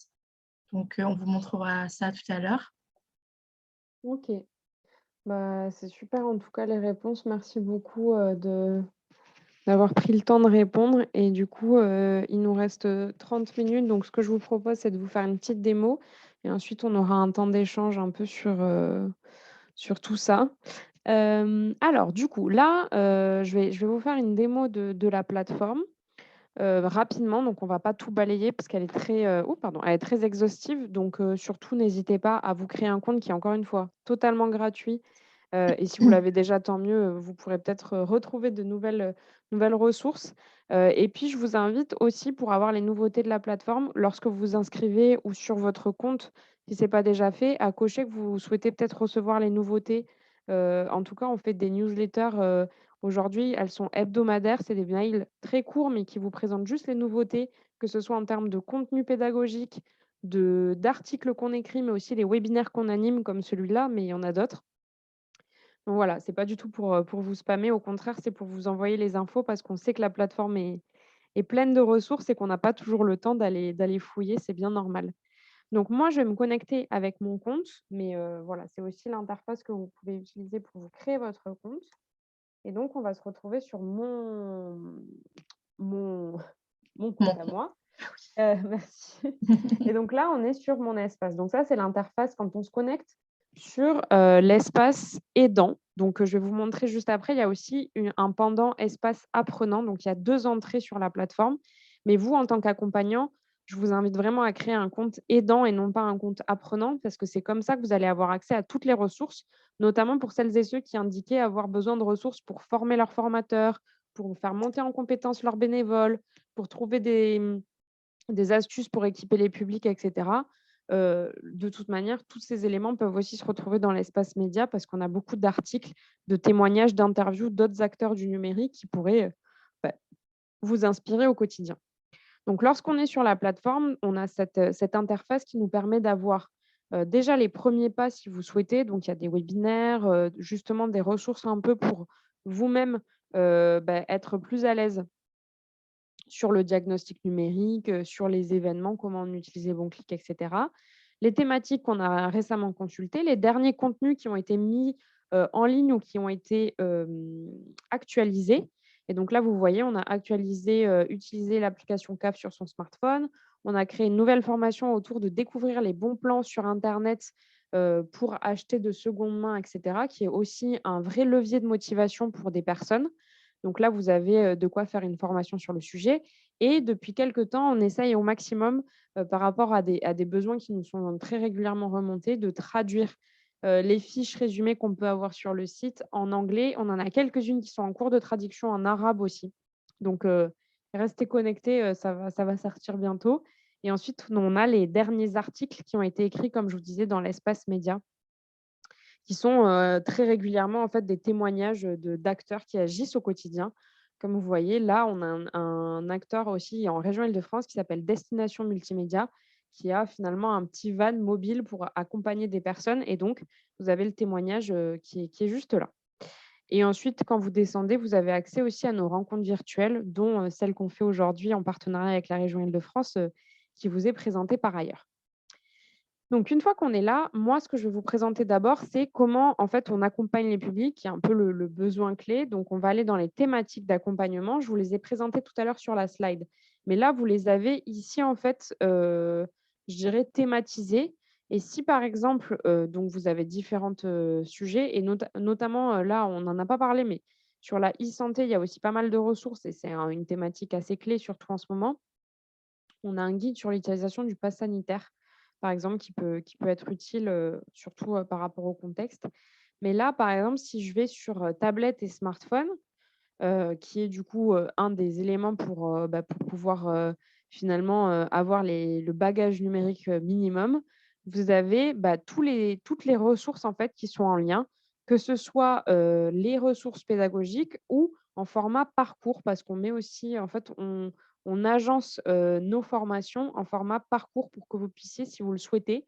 Donc, on vous montrera ça tout à l'heure. OK. C'est super en tout cas les réponses. Merci beaucoup, d'avoir pris le temps de répondre et du coup, il nous reste, 30 minutes. Donc ce que je vous propose, c'est de vous faire une petite démo et ensuite on aura un temps d'échange un peu sur tout ça. Alors du coup, là, je vais vous faire une démo de la plateforme. Rapidement, donc on va pas tout balayer parce qu'elle est très, oh pardon, elle est très exhaustive, donc surtout n'hésitez pas à vous créer un compte qui est encore une fois totalement gratuit, et si vous l'avez déjà, tant mieux, vous pourrez peut-être, retrouver de nouvelles ressources, et puis je vous invite aussi pour avoir les nouveautés de la plateforme, lorsque vous vous inscrivez ou sur votre compte, si c'est pas déjà fait, à cocher que vous souhaitez peut-être recevoir les nouveautés. En tout cas, on fait des newsletters. Aujourd'hui, elles sont hebdomadaires, c'est des mails très courts, mais qui vous présentent juste les nouveautés, que ce soit en termes de contenu pédagogique, d'articles qu'on écrit, mais aussi les webinaires qu'on anime comme celui-là, mais il y en a d'autres. Donc voilà, c'est pas du tout pour vous spammer, au contraire, c'est pour vous envoyer les infos parce qu'on sait que la plateforme est pleine de ressources et qu'on n'a pas toujours le temps d'aller fouiller, c'est bien normal. Donc moi, je vais me connecter avec mon compte, mais voilà, c'est aussi l'interface que vous pouvez utiliser pour vous créer votre compte. Et donc, on va se retrouver sur mon mon Mon compte à compte. moi. Merci. Et donc là, on est sur mon espace. Donc ça, c'est l'interface quand on se connecte sur, l'espace aidant. Donc, je vais vous montrer juste après. Il y a aussi un pendant espace apprenant. Donc, il y a 2 entrées sur la plateforme. Mais vous, en tant qu'accompagnant, je vous invite vraiment à créer un compte aidant et non pas un compte apprenant parce que c'est comme ça que vous allez avoir accès à toutes les ressources, notamment pour celles et ceux qui indiquaient avoir besoin de ressources pour former leurs formateurs, pour faire monter en compétences leurs bénévoles, pour trouver des astuces pour équiper les publics, et cetera. De toute manière, tous ces éléments peuvent aussi se retrouver dans l'espace média parce qu'on a beaucoup d'articles, de témoignages, d'interviews d'autres acteurs du numérique qui pourraient, bah, vous inspirer au quotidien. Donc lorsqu'on est sur la plateforme, on a cette interface qui nous permet d'avoir, déjà les premiers pas si vous souhaitez. Donc il y a des webinaires, justement des ressources un peu pour vous-même, être plus à l'aise sur le diagnostic numérique, sur les événements, comment on utilise les bons clics, et cetera. Les thématiques qu'on a récemment consultées, les derniers contenus qui ont été mis, en ligne ou qui ont été, actualisés. Et donc là, vous voyez, on a actualisé, utiliser l'application CAF sur son smartphone. On a créé une nouvelle formation autour de découvrir les bons plans sur internet, pour acheter de seconde main, et cetera, qui est aussi un vrai levier de motivation pour des personnes. Donc là, vous avez, de quoi faire une formation sur le sujet et depuis quelque temps, on essaye au maximum, par rapport à des besoins qui nous sont très régulièrement remontés, de traduire, les fiches résumées qu'on peut avoir sur le site en anglais. On en a quelques-unes qui sont en cours de traduction en arabe aussi. Donc, restez connectés, ça va sortir bientôt et ensuite, on a les derniers articles qui ont été écrits, comme je vous disais, dans l'espace média qui sont, très régulièrement, en fait, des témoignages, d'acteurs qui agissent au quotidien. Comme vous voyez, là, on a un acteur aussi en région Île-de-France qui s'appelle Destination Multimédia, qui a finalement un petit van mobile pour accompagner des personnes et donc vous avez le témoignage, qui est juste là. Et ensuite, quand vous descendez, vous avez accès aussi à nos rencontres virtuelles, dont, celle qu'on fait aujourd'hui en partenariat avec la région Île-de-France, qui vous est présentée par ailleurs. Donc une fois qu'on est là, moi, ce que je vais vous présenter d'abord, c'est comment, en fait, on accompagne les publics, qui est un peu le besoin clé. Donc on va aller dans les thématiques d'accompagnement. Je vous les ai présentées tout à l'heure sur la slide. Mais là, vous les avez ici, en fait, je dirais thématisées. Et si, par exemple, donc vous avez différents sujets et notamment, là, on n'en a pas parlé, mais sur la e-santé, il y a aussi pas mal de ressources et c'est une thématique assez clé, surtout en ce moment. On a un guide sur l'utilisation du pass sanitaire, par exemple, qui peut être utile, surtout, par rapport au contexte. Mais là, par exemple, si je vais sur, tablette et smartphone, qui est du coup, un des éléments pour pouvoir, finalement, avoir le bagage numérique, minimum. Vous avez, toutes les ressources en fait qui sont en lien, que ce soit, les ressources pédagogiques ou en format parcours parce qu'on met aussi en fait on agence, nos formations en format parcours pour que vous puissiez, si vous le souhaitez,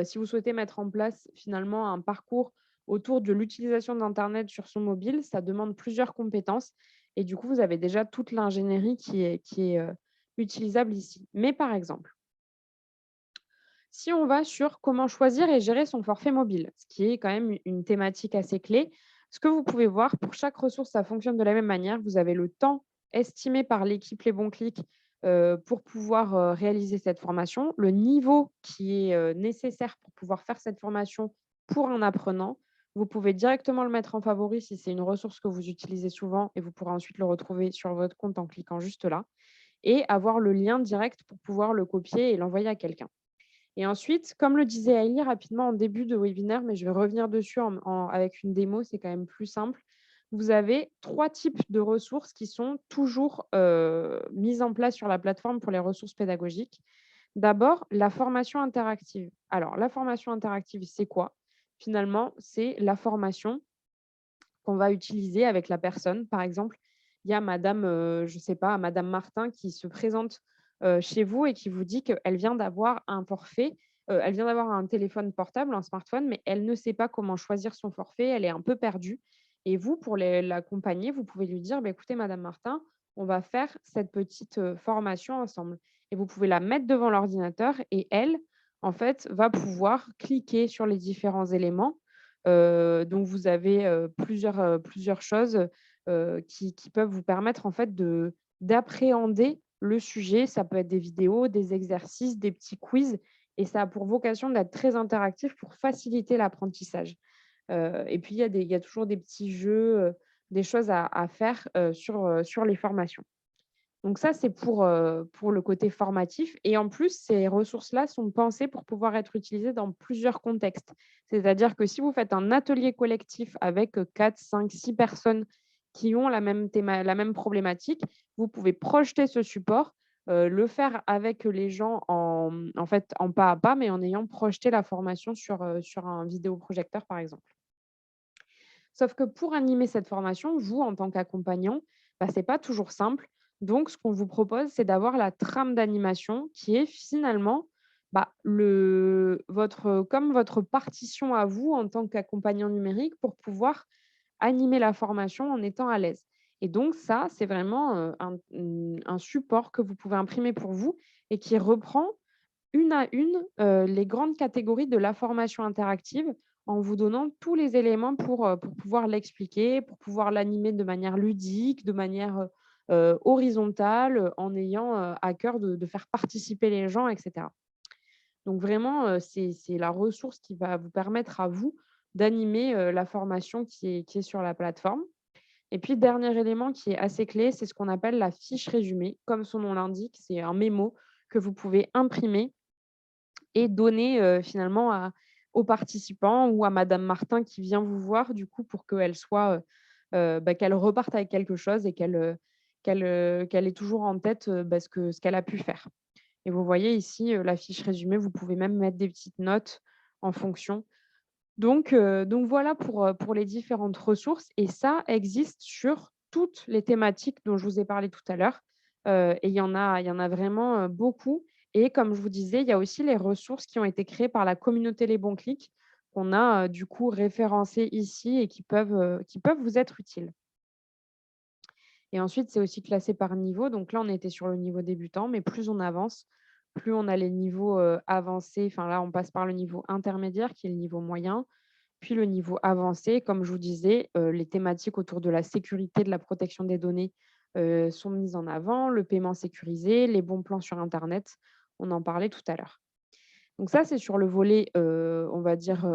si vous souhaitez mettre en place finalement un parcours autour de l'utilisation d'internet sur son mobile, ça demande plusieurs compétences et du coup, vous avez déjà toute l'ingénierie qui est utilisable ici. Mais par exemple, si on va sur comment choisir et gérer son forfait mobile, ce qui est quand même une thématique assez clé, ce que vous pouvez voir, pour chaque ressource, ça fonctionne de la même manière. Vous avez le temps estimé par l'équipe Les Bons Clics, pour pouvoir, réaliser cette formation, le niveau qui est, nécessaire pour pouvoir faire cette formation pour un apprenant. Vous pouvez directement le mettre en favori si c'est une ressource que vous utilisez souvent et vous pourrez ensuite le retrouver sur votre compte en cliquant juste là et avoir le lien direct pour pouvoir le copier et l'envoyer à quelqu'un. Et ensuite, comme le disait Hailey rapidement en début de webinaire, mais je vais revenir dessus avec une démo, c'est quand même plus simple. Vous avez 3 types de ressources qui sont toujours, mises en place sur la plateforme pour les ressources pédagogiques. D'abord, la formation interactive. Alors, la formation interactive, c'est quoi? Finalement, c'est la formation qu'on va utiliser avec la personne. Par exemple, il y a madame, je sais pas, madame Martin qui se présente, chez vous et qui vous dit qu'elle vient d'avoir un forfait, elle vient d'avoir un téléphone portable, un smartphone, mais elle ne sait pas comment choisir son forfait, elle est un peu perdue et vous, pour l'accompagner, vous pouvez lui dire: «Bah, écoutez madame Martin, on va faire cette petite, formation ensemble» et vous pouvez la mettre devant l'ordinateur et elle, en fait, va pouvoir cliquer sur les différents éléments. Donc vous avez, plusieurs choses, qui peuvent vous permettre en fait d'appréhender le sujet. Ça peut être des vidéos, des exercices, des petits quiz et ça a pour vocation d'être très interactif pour faciliter l'apprentissage. Et puis il y a toujours des petits jeux, des choses à faire, sur les formations. Donc ça, c'est pour le côté formatif et en plus, ces ressources-là sont pensées pour pouvoir être utilisées dans plusieurs contextes. C'est-à-dire que si vous faites un atelier collectif avec, 4, 5, 6 personnes qui ont la même problématique, vous pouvez projeter ce support, le faire avec les gens en fait, en pas à pas, mais en ayant projeté la formation sur un vidéoprojecteur, par exemple. Sauf que pour animer cette formation, vous, en tant qu'accompagnant, bah, ce n'est pas toujours simple. Donc, ce qu'on vous propose, c'est d'avoir la trame d'animation qui est finalement bah, comme votre partition à vous en tant qu'accompagnant numérique pour pouvoir animer la formation en étant à l'aise. Et donc, ça, c'est vraiment un support que vous pouvez imprimer pour vous et qui reprend une à une, les grandes catégories de la formation interactive en vous donnant tous les éléments pour pouvoir l'expliquer, pour pouvoir l'animer de manière ludique, de manière, horizontale, en ayant, à cœur de faire participer les gens et cetera. Donc vraiment, c'est la ressource qui va vous permettre à vous d'animer, la formation qui est sur la plateforme. Et puis dernier élément qui est assez clé, c'est ce qu'on appelle la fiche résumée. Comme son nom l'indique, c'est un mémo que vous pouvez imprimer et donner, finalement aux participants ou à madame Martin qui vient vous voir du coup pour qu'elle soit, bah, qu'elle reparte avec quelque chose et qu'elle ait toujours en tête, bah, ce qu'elle a pu faire. Et vous voyez ici, la fiche résumée, vous pouvez même mettre des petites notes en fonction. Donc voilà pour les différentes ressources et ça existe sur toutes les thématiques dont je vous ai parlé tout à l'heure, et il y en a vraiment, beaucoup et comme je vous disais, il y a aussi les ressources qui ont été créées par la communauté Les Bons Clics qu'on a, du coup référencées ici et qui peuvent vous être utiles. Et ensuite, c'est aussi classé par niveau. Donc là, on était sur le niveau débutant, mais plus on avance, plus on a les niveaux, avancés. Enfin là, on passe par le niveau intermédiaire qui est le niveau moyen, puis le niveau avancé, comme je vous disais, les thématiques autour de la sécurité, de la protection des données, sont mises en avant, le paiement sécurisé, les bons plans sur internet, on en parlait tout à l'heure. Donc ça, c'est sur le volet, on va dire,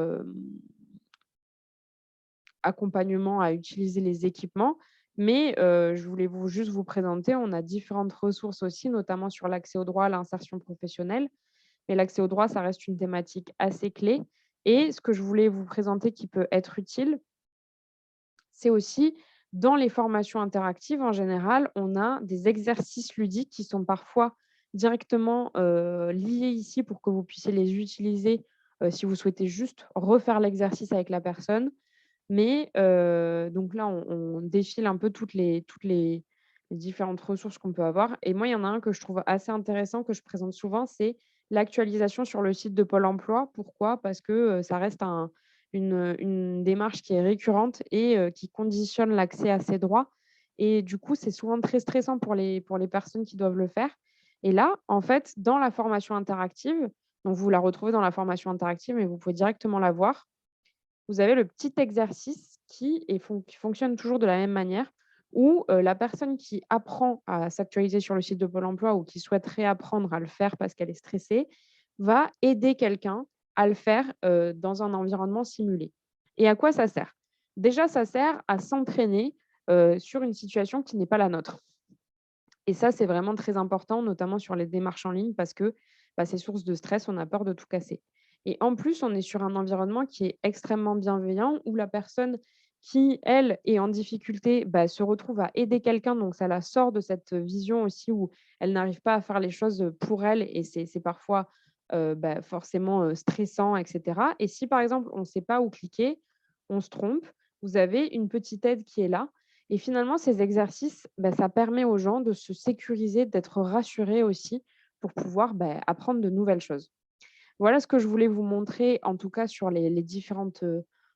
accompagnement à utiliser les équipements. Mais, je voulais juste vous présenter, on a différentes ressources aussi, notamment sur l'accès au droit, l'insertion professionnelle. Mais l'accès au droit, ça reste une thématique assez clé et ce que je voulais vous présenter qui peut être utile, c'est aussi dans les formations interactives, en général, on a des exercices ludiques qui sont parfois directement, liés ici pour que vous puissiez les utiliser, si vous souhaitez juste refaire l'exercice avec la personne. Mais, donc là, on défile un peu toutes les différentes ressources qu'on peut avoir et moi, il y en a un que je trouve assez intéressant, que je présente souvent, c'est l'actualisation sur le site de Pôle emploi. Pourquoi? Parce que, ça reste une démarche qui est récurrente et qui conditionne l'accès à ces droits et du coup, c'est souvent très stressant pour les personnes qui doivent le faire et là, en fait, dans la formation interactive, donc vous la retrouvez dans la formation interactive, mais vous pouvez directement la voir. Vous avez le petit exercice qui fonctionne toujours de la même manière. ou la personne qui apprend à s'actualiser sur le site de Pôle emploi ou qui souhaite réapprendre à le faire parce qu'elle est stressée, va aider quelqu'un à le faire, dans un environnement simulé. Et à quoi ça sert? Déjà, ça sert à s'entraîner, sur une situation qui n'est pas la nôtre. Et ça, c'est vraiment très important, notamment sur les démarches en ligne parce que, bah, c'est source de stress, on a peur de tout casser. Et en plus, on est sur un environnement qui est extrêmement bienveillant, où la personne qui, elle, est en difficulté, bah, se retrouve à aider quelqu'un, donc ça la sort de cette vision aussi où elle n'arrive pas à faire les choses, pour elle et c'est parfois, bah, forcément, stressant et cetera. Et si, par exemple, on ne sait pas où cliquer, on se trompe, vous avez une petite aide qui est là et finalement, ces exercices, bah, ça permet aux gens de se sécuriser, d'être rassurés aussi pour pouvoir, bah, apprendre de nouvelles choses. Voilà ce que je voulais vous montrer, en tout cas sur les différentes,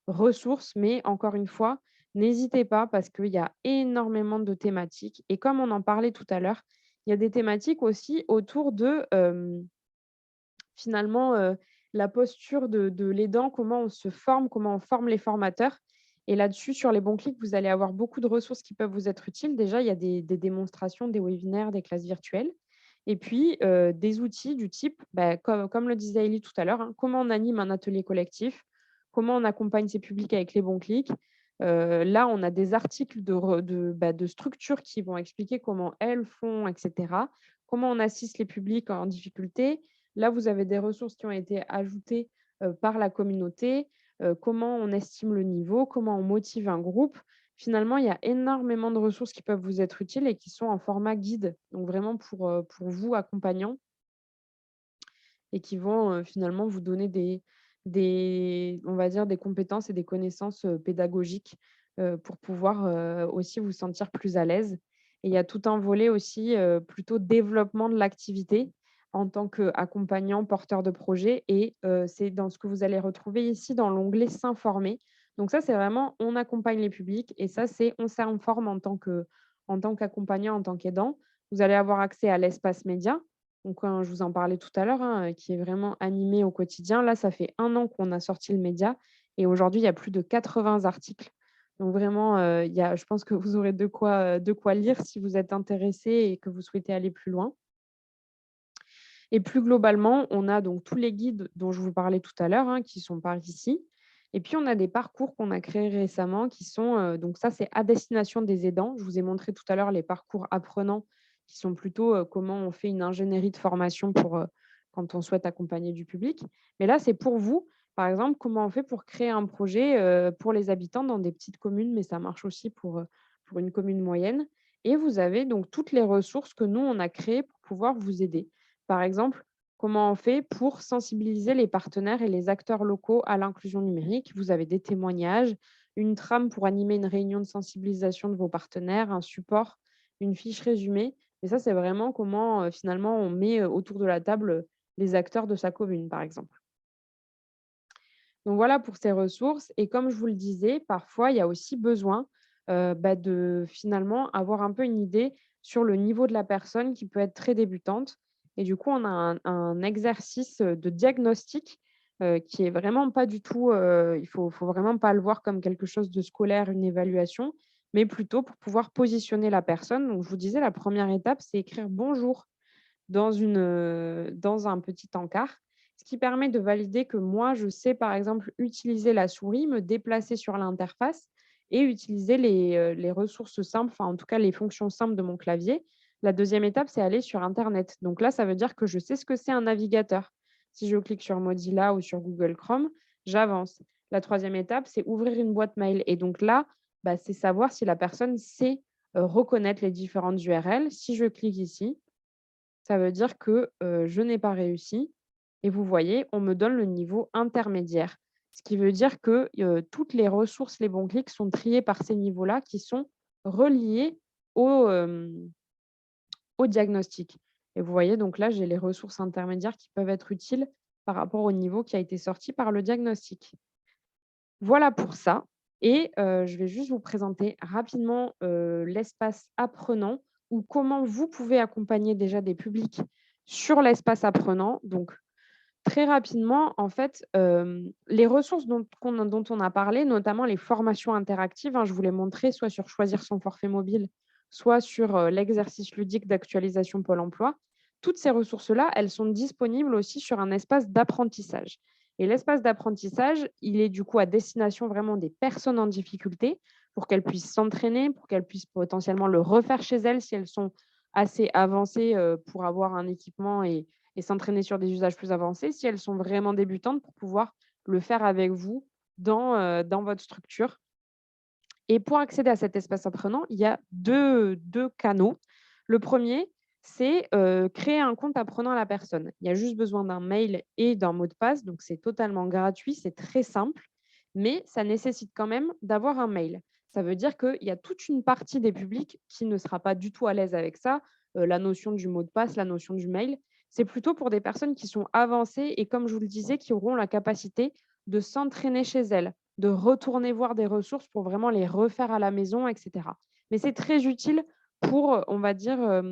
ressources. Mais encore une fois, n'hésitez pas parce qu'il y a énormément de thématiques et comme on en parlait tout à l'heure, il y a des thématiques aussi autour de, finalement, la posture de l'aidant, comment on se forme, comment on forme les formateurs. Et là-dessus, sur les bons clics, vous allez avoir beaucoup de ressources qui peuvent vous être utiles. Déjà, il y a des démonstrations, des webinaires, des classes virtuelles et puis, des outils du type, bah, comme le disait Ellie tout à l'heure, hein, comment on anime un atelier collectif, comment on accompagne ses publics avec les bons clics. Là, on a des articles de structures qui vont expliquer comment elles font et cetera. Comment on assiste les publics en difficulté. Là, vous avez des ressources qui ont été ajoutées, par la communauté, comment on estime le niveau, comment on motive un groupe. Finalement, il y a énormément de ressources qui peuvent vous être utiles et qui sont en format guide, donc vraiment pour vous accompagnants et qui vont, finalement vous donner des on va dire des compétences et des connaissances, pédagogiques, pour pouvoir, aussi vous sentir plus à l'aise. Et il y a tout un volet aussi, plutôt développement de l'activité en tant qu'accompagnant, porteur de projet et c'est dans ce que vous allez retrouver ici dans l'onglet «S'informer». Donc ça, c'est vraiment on accompagne les publics et ça, c'est on s'informe en tant qu'accompagnant, en tant qu'aidant. Vous allez avoir accès à l'espace média, donc, je vous en parlais tout à l'heure, hein, qui est vraiment animé au quotidien. Là, ça fait 1 an qu'on a sorti le média et aujourd'hui, il y a plus de 80 articles. Donc vraiment, il y a je pense que vous aurez de quoi lire si vous êtes intéressé et que vous souhaitez aller plus loin. Et plus globalement, on a donc tous les guides dont je vous parlais tout à l'heure, hein, qui sont par ici. Et puis, on a des parcours qu'on a créés récemment qui sont, donc ça, c'est à destination des aidants. Je vous ai montré tout à l'heure les parcours apprenants qui sont plutôt, comment on fait une ingénierie de formation pour, quand on souhaite accompagner du public. Mais là, c'est pour vous. Par exemple, comment on fait pour créer un projet, pour les habitants dans des petites communes, mais ça marche aussi pour une commune moyenne. Et vous avez donc toutes les ressources que nous, on a créées pour pouvoir vous aider. Par exemple, comment on fait pour sensibiliser les partenaires et les acteurs locaux à l'inclusion numérique? Vous avez des témoignages, une trame pour animer une réunion de sensibilisation de vos partenaires, un support, une fiche résumée. Et ça, c'est vraiment comment finalement on met autour de la table les acteurs de sa commune, par exemple. Donc voilà pour ces ressources. Et comme je vous le disais, parfois, il y a aussi besoin bah, de finalement avoir un peu une idée sur le niveau de la personne qui peut être très débutante. Et du coup, on a un exercice de diagnostic qui est vraiment pas du tout, faut vraiment pas le voir comme quelque chose de scolaire, une évaluation, mais plutôt pour pouvoir positionner la personne. Donc, je vous disais, la première étape, c'est écrire bonjour dans un petit encart, ce qui permet de valider que moi, je sais, par exemple, utiliser la souris, me déplacer sur l'interface et utiliser les ressources simples, enfin, en tout cas, les fonctions simples de mon clavier. La deuxième étape, c'est aller sur internet. Donc là, ça veut dire que je sais ce que c'est un navigateur. Si je clique sur Mozilla ou sur Google Chrome, j'avance. La troisième étape, c'est ouvrir une boîte mail et donc là, bah, c'est savoir si la personne sait, reconnaître les différentes URL. Si je clique ici, ça veut dire que, je n'ai pas réussi et vous voyez, on me donne le niveau intermédiaire. Ce qui veut dire que, toutes les ressources, les bons clics sont triés par ces niveaux-là qui sont reliés au, au diagnostic. Et vous voyez, donc là, j'ai les ressources intermédiaires qui peuvent être utiles par rapport au niveau qui a été sorti par le diagnostic. Voilà pour ça et je vais juste vous présenter rapidement, l'espace apprenant ou comment vous pouvez accompagner déjà des publics sur l'espace apprenant. Donc Très rapidement, en fait, les ressources dont on a parlé, notamment les formations interactives, hein, je vous l'ai montré, soit sur choisir son forfait mobile, soit sur, l'exercice ludique d'actualisation Pôle emploi. Toutes ces ressources-là, elles sont disponibles aussi sur un espace d'apprentissage et l'espace d'apprentissage, il est du coup à destination vraiment des personnes en difficulté pour qu'elles puissent s'entraîner, pour qu'elles puissent potentiellement le refaire chez elles si elles sont assez avancées, pour avoir un équipement et s'entraîner sur des usages plus avancés, si elles sont vraiment débutantes, pour pouvoir le faire avec vous dans votre structure. Et pour accéder à cet espace apprenant, il y a deux canaux. Le premier, c'est, créer un compte apprenant à la personne. Il y a juste besoin d'un mail et d'un mot de passe, donc c'est totalement gratuit, c'est très simple, mais ça nécessite quand même d'avoir un mail. Ça veut dire qu'il y a toute une partie des publics qui ne sera pas du tout à l'aise avec ça, la notion du mot de passe, la notion du mail. C'est plutôt pour des personnes qui sont avancées et comme je vous le disais, qui auront la capacité de s'entraîner chez elles, de retourner voir des ressources pour vraiment les refaire à la maison, et cetera. Mais c'est très utile pour, on va dire,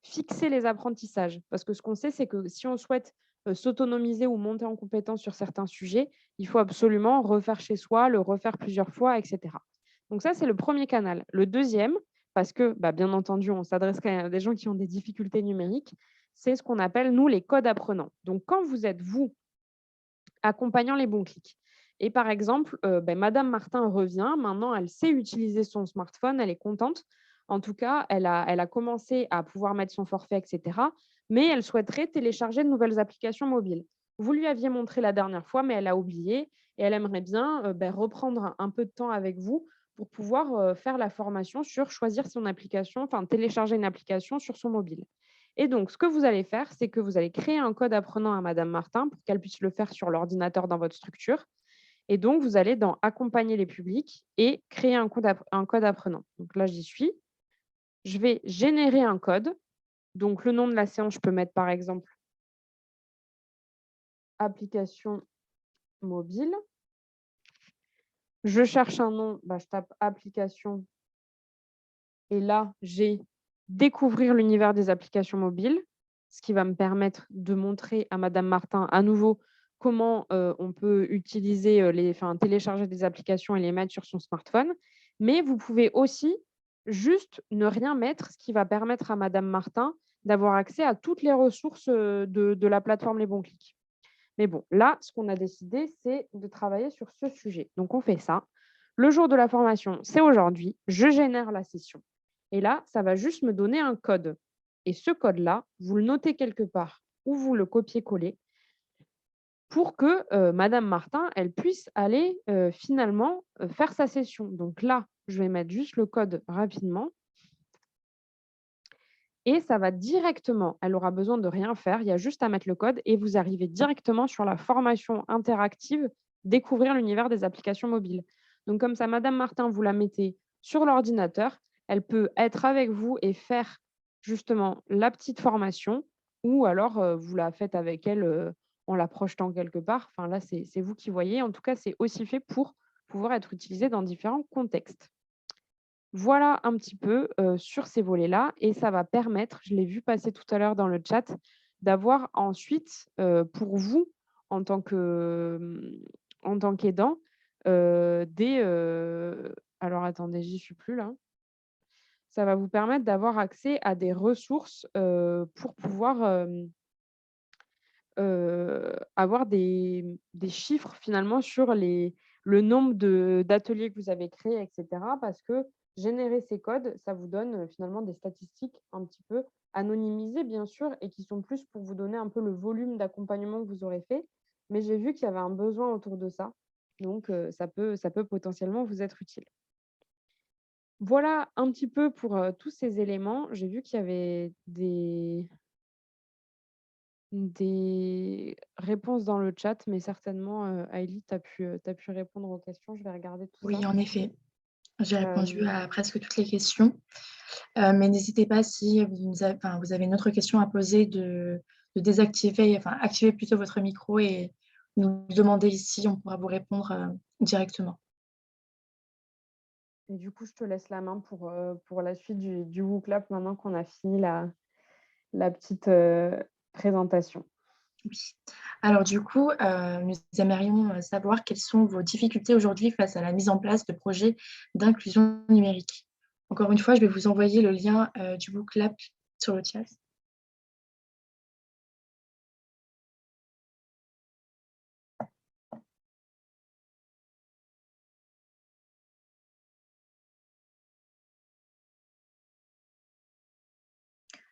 fixer les apprentissages. Parce que ce qu'on sait, c'est que si on souhaite, s'autonomiser ou monter en compétence sur certains sujets, il faut absolument refaire chez soi, le refaire plusieurs fois, et cetera. Donc ça, c'est le premier canal. Le deuxième, parce que, bah, bien entendu, on s'adresse quand même à des gens qui ont des difficultés numériques, c'est ce qu'on appelle, nous, les codes apprenants. Donc quand vous êtes, vous, accompagnant les bons clics. Et par exemple, madame Martin revient, maintenant elle sait utiliser son smartphone, elle est contente. En tout cas, elle a commencé à pouvoir mettre son forfait et cetera, mais elle souhaiterait télécharger de nouvelles applications mobiles. Vous lui aviez montré la dernière fois, mais elle a oublié et elle aimerait bien, reprendre un peu de temps avec vous pour pouvoir, faire la formation sur choisir son application, enfin télécharger une application sur son mobile. Et donc, ce que vous allez faire, c'est que vous allez créer un code apprenant à madame Martin pour qu'elle puisse le faire sur l'ordinateur dans votre structure. Et donc, vous allez dans accompagner les publics et créer un code apprenant. Donc là, j'y suis. Je vais générer un code. Donc, le nom de la séance, je peux mettre par exemple application mobile. Je cherche un nom, bah, je tape application. Et là, j'ai découvrir l'univers des applications mobiles, ce qui va me permettre de montrer à madame Martin à nouveau comment, on peut utiliser, télécharger des applications et les mettre sur son smartphone. Mais vous pouvez aussi juste ne rien mettre, ce qui va permettre à madame Martin d'avoir accès à toutes les ressources, de la plateforme Les Bons Clics. Mais bon, là, ce qu'on a décidé, c'est de travailler sur ce sujet. Donc on fait ça. Le jour de la formation, c'est aujourd'hui. Je génère la session. Et là, ça va juste me donner un code. Et ce code-là, vous le notez quelque part ou vous le copiez-collez pour que madame Martin, elle puisse aller finalement faire sa session. Donc là, je vais mettre juste le code rapidement. Et ça va directement, elle aura besoin de rien faire, il y a juste à mettre le code et vous arrivez directement sur la formation interactive «Découvrir l'univers des applications mobiles». Donc comme ça, madame Martin, vous la mettez sur l'ordinateur, elle peut être avec vous et faire justement la petite formation ou alors, vous la faites avec elle, en la projetant quelque part. Enfin là, c'est vous qui voyez. En tout cas, c'est aussi fait pour pouvoir être utilisé dans différents contextes. Voilà un petit peu, sur ces volets-là et ça va permettre, je l'ai vu passer tout à l'heure dans le chat, d'avoir ensuite, pour vous en tant que, en tant qu'aidant, alors attendez, j'y suis plus là. Ça va vous permettre d'avoir accès à des ressources, pour pouvoir, avoir des chiffres finalement sur le nombre d'ateliers que vous avez créés et cetera. Parce que générer ces codes, ça vous donne, finalement des statistiques un petit peu anonymisées bien sûr et qui sont plus pour vous donner un peu le volume d'accompagnement que vous aurez fait. Mais j'ai vu qu'il y avait un besoin autour de ça, donc ça peut potentiellement vous être utile. Voilà un petit peu pour, tous ces éléments. J'ai vu qu'il y avait des réponses dans le chat, mais certainement, Aïli, tu pu répondre aux questions. Je vais regarder tout ça. Oui, en effet, j'ai répondu Hem, à presque toutes les questions. Mais n'hésitez pas si vous avez une autre question à poser de désactiver, enfin activer plutôt votre micro et nous demander ici, on pourra vous répondre, directement. et du coup, je te laisse la main pour la suite du WooClap maintenant qu'on a fini la petite, présentation. Oui. Alors du coup, nous aimerions savoir quelles sont vos difficultés aujourd'hui face à la mise en place de projets d'inclusion numérique. Encore une fois, je vais vous envoyer le lien du Book Lab sur le chat.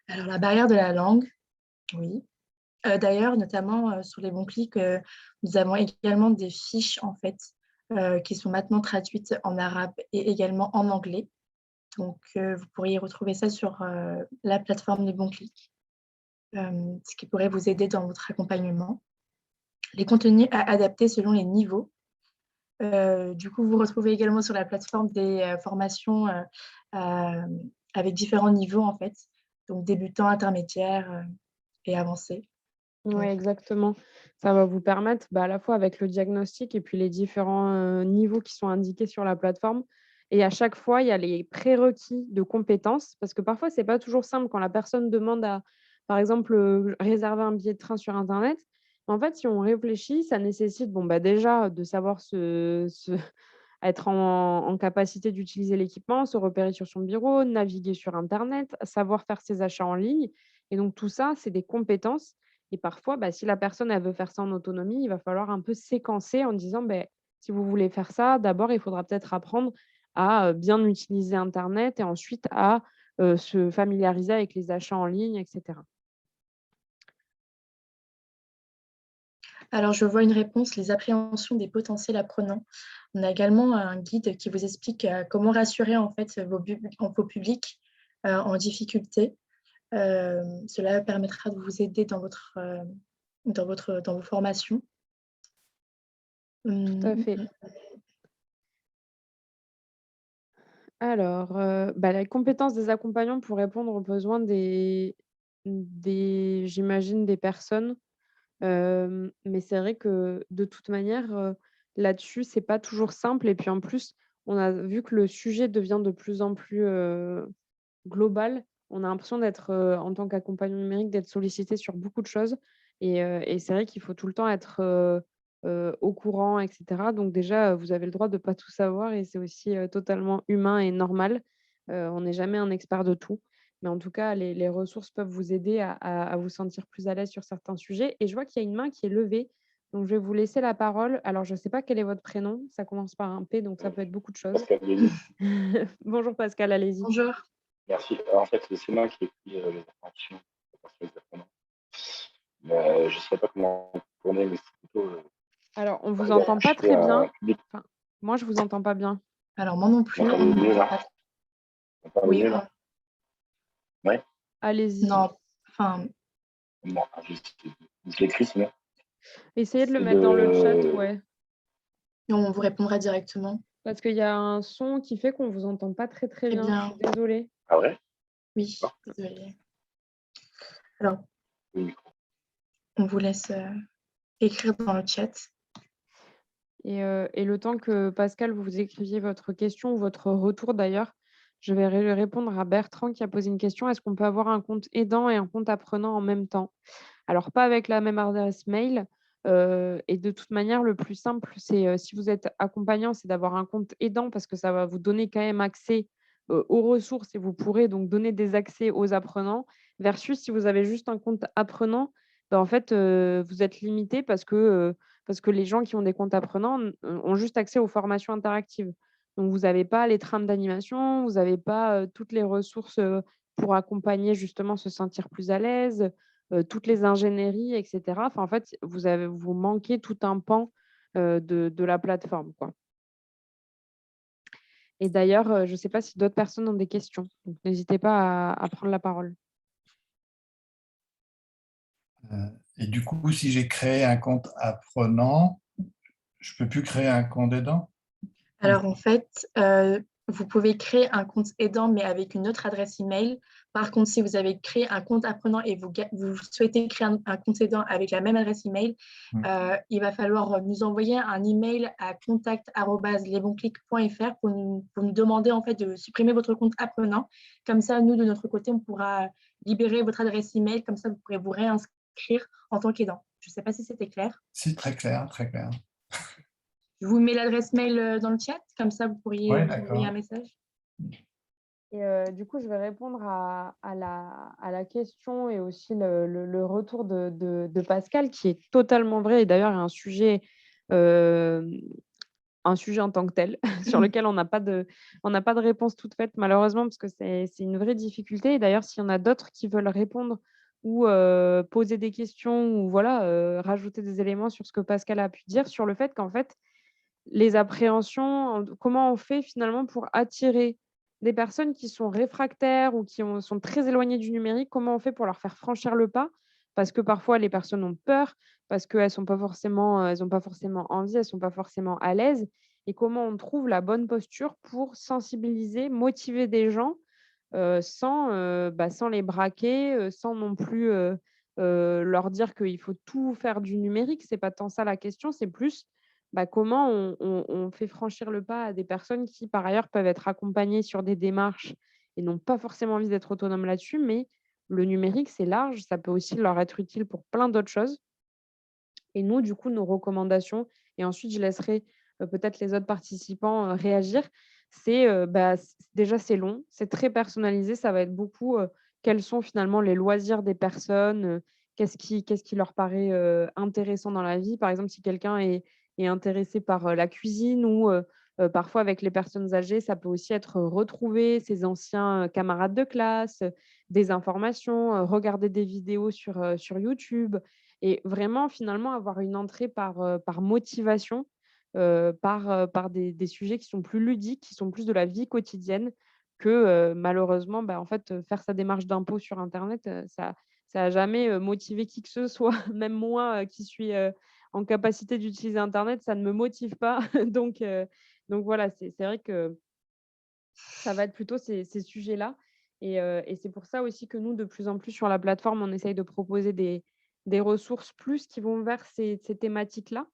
Alors la barrière de la langue, oui. D'ailleurs, notamment sur les bons clics, nous avons également des fiches en fait qui sont maintenant traduites en arabe et également en anglais. Donc, vous pourriez retrouver ça sur la plateforme des bons clics, ce qui pourrait vous aider dans votre accompagnement. Les contenus à adapter selon les niveaux. Du coup, vous retrouvez également sur la plateforme des formations avec différents niveaux en fait, donc débutants, intermédiaires et avancés. Oui, Donc, exactement. Ça va vous permettre, à la fois avec le diagnostic et puis les différents, niveaux qui sont indiqués sur la plateforme et à chaque fois, il y a les prérequis de compétences parce que parfois, c'est pas toujours simple quand la personne demande à, par exemple, réserver un billet de train sur internet. En fait, si on réfléchit, ça nécessite, déjà de savoir être en capacité d'utiliser l'équipement, se repérer sur son bureau, naviguer sur internet, savoir faire ses achats en ligne et donc tout ça, c'est des compétences et parfois, si la personne, elle veut faire ça en autonomie, il va falloir un peu séquencer en disant: si vous voulez faire ça, d'abord, il faudra peut-être apprendre à, bien utiliser internet et ensuite à, se familiariser avec les achats en ligne et cetera». alors, je vois une réponse, les appréhensions des potentiels apprenants. On a également un guide qui vous explique comment rassurer en fait vos publics en difficulté. Cela permettra de vous aider dans vos formations. Tout à Hum, fait. Alors, les compétences des accompagnants pour répondre aux besoins des j'imagine des personnes. Mais c'est vrai que de toute manière, là-dessus, c'est pas toujours simple et puis en plus, on a vu que le sujet devient de plus en plus, global. On a l'impression d'être, en tant qu'accompagnant numérique, d'être sollicité sur beaucoup de choses et c'est vrai qu'il faut tout le temps être, au courant et cetera. Donc déjà, vous avez le droit de pas tout savoir et c'est aussi, totalement humain et normal. On n'est jamais un expert de tout. Mais en tout cas, les ressources peuvent vous aider à vous sentir plus à l'aise sur certains sujets et je vois qu'il y a une main qui est levée, donc je vais vous laisser la parole. Alors je ne sais pas quel est votre prénom? Ça commence par un P, donc ça peut être beaucoup de choses. Pascal Denis. Bonjour Pascal, allez-y. Bonjour. Merci. En fait, c'est moi qui ai pris les informations parce que exactement. Je ne sais pas comment tourner, mais c'est plutôt Alors on vous entend pas acheter très un bien. public. Enfin, moi je vous entends pas bien. Alors, moi non Vous plus, on m'entendez ne mieux voit là? pas. Vous m'entendez Oui, mieux là? Ouais. Allez-y. non, enfin, Bon, je l'écris sinon. Essayez de le C'est mettre dans le chat, de. ouais. on vous répondra directement. Parce qu'il y a un son qui fait qu'on vous entend pas très, très Très bien. Je suis bien. désolée. Ah ouais? Oui, Non, désolée. Alors, le micro. on vous laisse écrire dans le chat. Et le temps que Pascal, vous écriviez votre question ou votre retour d'ailleurs, je vais répondre à Bertrand qui a posé une question. Est-ce qu'on peut avoir un compte aidant et un compte apprenant en même temps? Alors pas avec la même adresse mail, et de toute manière, le plus simple, c'est, si vous êtes accompagnant, c'est d'avoir un compte aidant parce que ça va vous donner quand même accès, aux ressources et vous pourrez donc donner des accès aux apprenants versus si vous avez juste un compte apprenant, en fait, vous êtes limité parce que les gens qui ont des comptes apprenants ont juste accès aux formations interactives. Donc vous n'avez pas les trames d'animation, vous n'avez pas, toutes les ressources, pour accompagner justement se sentir plus à l'aise, toutes les ingénieries et cetera. Enfin, en fait, vous manquez tout un pan, de la plateforme, quoi. Et d'ailleurs, je ne sais pas si d'autres personnes ont des questions, donc n'hésitez pas à prendre la parole. Et du coup, si j'ai créé un compte apprenant, je peux plus créer un compte aidant? Alors, en fait, vous pouvez créer un compte aidant, mais avec une autre adresse email. Par contre, si vous avez créé un compte apprenant et vous souhaitez créer un compte aidant avec la même adresse email, il va falloir nous envoyer un email à contact@lesbonclics.fr pour nous demander en fait de supprimer votre compte apprenant. Comme ça, nous, de notre côté, on pourra libérer votre adresse email. Comme ça, vous pourrez vous réinscrire en tant qu'aidant. Je ne sais pas si c'était clair. C'est très clair, très clair. Je vous mets l'adresse mail dans le chat, comme ça vous pourriez Oui, vous envoyer un d'accord. message. Et du coup, je vais répondre à la question et aussi le retour de Pascal qui est totalement vrai et d'ailleurs heu, un sujet en tant que tel sur lequel on n'a pas de réponse toute faite malheureusement parce que c'est une vraie difficulté et d'ailleurs s'il y en a d'autres qui veulent répondre ou poser des questions ou voilà, rajouter des éléments sur ce que Pascal a pu dire sur le fait qu'en fait, les appréhensions, comment on fait finalement pour attirer des personnes qui sont réfractaires ou sont très éloignées du numérique? Comment on fait pour leur faire franchir le pas? Parce que parfois les personnes ont peur, parce qu'elles sont pas forcément, elles ont pas forcément envie, elles sont pas forcément à l'aise et comment on trouve la bonne posture pour sensibiliser, motiver des gens, sans les braquer, sans non plus, leur dire qu'il faut tout faire du numérique. C'est pas tant ça la question, c'est plus comment on fait franchir le pas à des personnes qui, par ailleurs, peuvent être accompagnées sur des démarches et n'ont pas forcément envie d'être autonomes là-dessus, mais le numérique, c'est large, ça peut aussi leur être utile pour plein d'autres choses. Et nous, du coup, nos recommandations et ensuite je laisserai, peut-être les autres participants, réagir. Déjà c'est long, c'est très personnalisé, ça va être beaucoup, quels sont finalement les loisirs des personnes, qu'est-ce qui leur paraît, intéressant dans la vie. Par exemple, si quelqu'un est intéressé par, la cuisine ou, parfois avec les personnes âgées, ça peut aussi être, retrouver ses anciens, camarades de classe, des informations, regarder des vidéos sur YouTube. Et vraiment, finalement, avoir une entrée par motivation, par des sujets qui sont plus ludiques, qui sont plus de la vie quotidienne que, malheureusement, en fait, faire sa démarche d'impôt sur internet, ça a jamais, motivé qui que ce soit. Même moi, qui suis, en capacité d'utiliser internet, ça ne me motive pas. Donc voilà, c'est vrai que ça va être plutôt ces sujets-là et c'est pour ça aussi que nous, de plus en plus sur la plateforme, on essaye de proposer des ressources plus qui vont vers ces thématiques-là.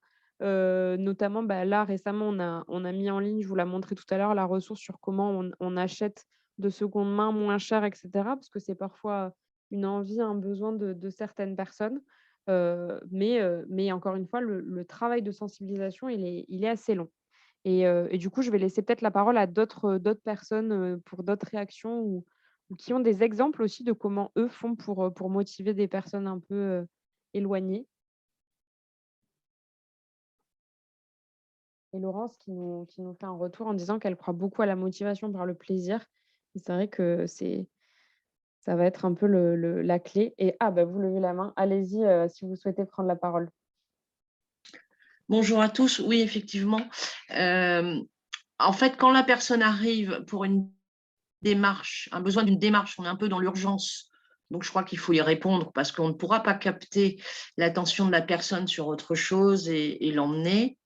Notamment, là, récemment, on a mis en ligne, je vous l'ai montré tout à l'heure, la ressource sur comment on achète de seconde main moins cher et cetera, parce que c'est parfois une envie, un besoin de certaines personnes. Mais encore une fois, le travail de sensibilisation, il est assez long. Et du coup, je vais laisser peut-être la parole à d'autres personnes, pour d'autres réactions ou qui ont des exemples aussi de comment eux font pour motiver des personnes un peu, éloignées. Et Laurence qui nous fait un retour en disant qu'elle croit beaucoup à la motivation par le plaisir. Et c'est vrai que ça va être un peu la clé et vous levez la main. Allez-y, si vous souhaitez prendre la parole. Bonjour à tous. Oui, effectivement. En fait, quand la personne arrive pour une démarche, un besoin d'une démarche, on est un peu dans l'urgence. Donc, je crois qu'il faut y répondre parce qu'on ne pourra pas capter l'attention de la personne sur autre chose et l'emmener.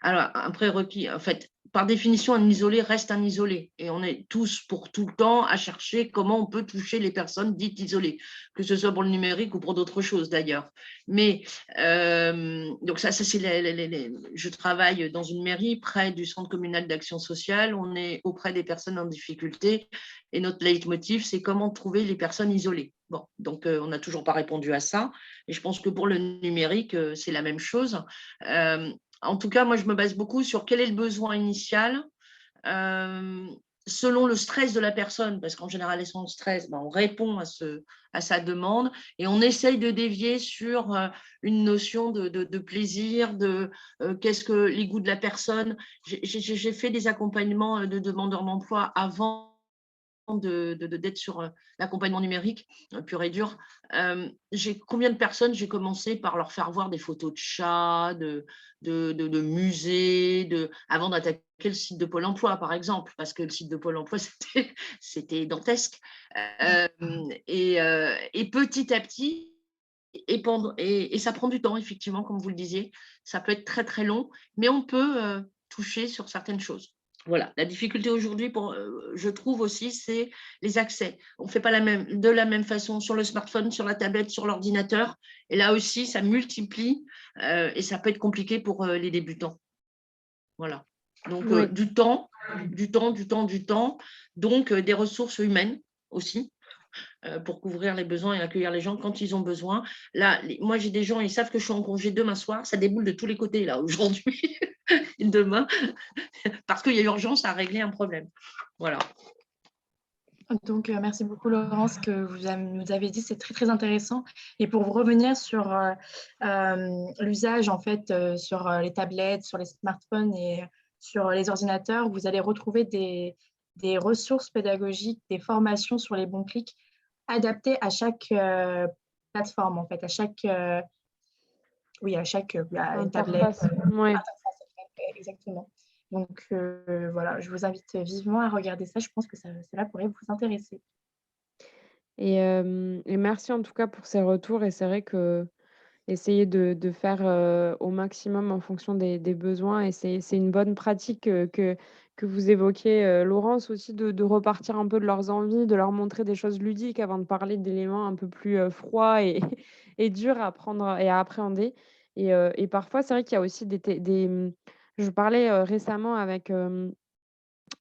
Alors, un prérequis, en fait, par définition, un isolé reste un isolé. Et on est tous pour tout le temps à chercher comment on peut toucher les personnes dites isolées, que ce soit pour le numérique ou pour d'autres choses d'ailleurs. Mais, donc ça c'est je travaille dans une mairie près du centre communal d'action sociale. On est auprès des personnes en difficulté et notre leitmotiv, c'est comment trouver les personnes isolées. Bon, donc on n'a toujours pas répondu à ça. Et je pense que pour le numérique, c'est la même chose. En tout cas, moi, je me base beaucoup sur quel est le besoin initial, euh, selon le stress de la personne, parce qu'en général, elles sont en stress, on répond à sa demande et on essaye de dévier sur une notion de plaisir, qu'est-ce que les goûts de la personne. J'ai fait des accompagnements de demandeurs d'emploi avant d'être sur l'accompagnement numérique pur et dur. Combien de personnes j'ai commencé par leur faire voir des photos de chats, de musées, avant d'attaquer le site de Pôle emploi, par exemple, parce que le site de Pôle emploi, c'était dantesque. Et petit à petit, et ça prend du temps, effectivement, comme vous le disiez, ça peut être très, très long, mais on peut toucher sur certaines choses. Voilà, la difficulté aujourd'hui, je trouve aussi, c'est les accès. On ne fait pas de la même façon sur le smartphone, sur la tablette, sur l'ordinateur. Et là aussi, ça multiplie et ça peut être compliqué pour les débutants. Voilà. Donc, Oui. du temps. Donc, des ressources humaines aussi pour couvrir les besoins et accueillir les gens quand ils ont besoin. Là, moi, j'ai des gens, ils savent que je suis en congé demain soir. Ça déboule de tous les côtés, là, aujourd'hui et demain, parce qu'il y a urgence à régler un problème. Voilà. Donc, merci beaucoup, Laurence, ce que nous avez dit, c'est très, très intéressant. Et pour revenir sur l'usage, en fait, sur les tablettes, sur les smartphones et sur les ordinateurs, vous allez retrouver des ressources pédagogiques, des formations sur les bons clics adaptées à chaque plateforme, en fait, à chaque tablette, Interface. Ouais. interface, exactement. Donc, voilà, je vous invite vivement à regarder ça. Je pense que cela pourrait vous intéresser. Et merci en tout cas pour ces retours et c'est vrai que essayer de faire, au maximum en fonction des besoins et c'est une bonne pratique, que vous évoquez, Laurence aussi de repartir un peu de leurs envies, de leur montrer des choses ludiques avant de parler d'éléments un peu plus, froids et et durs à prendre et à appréhender et parfois c'est vrai qu'il y a aussi je parlais, récemment avec,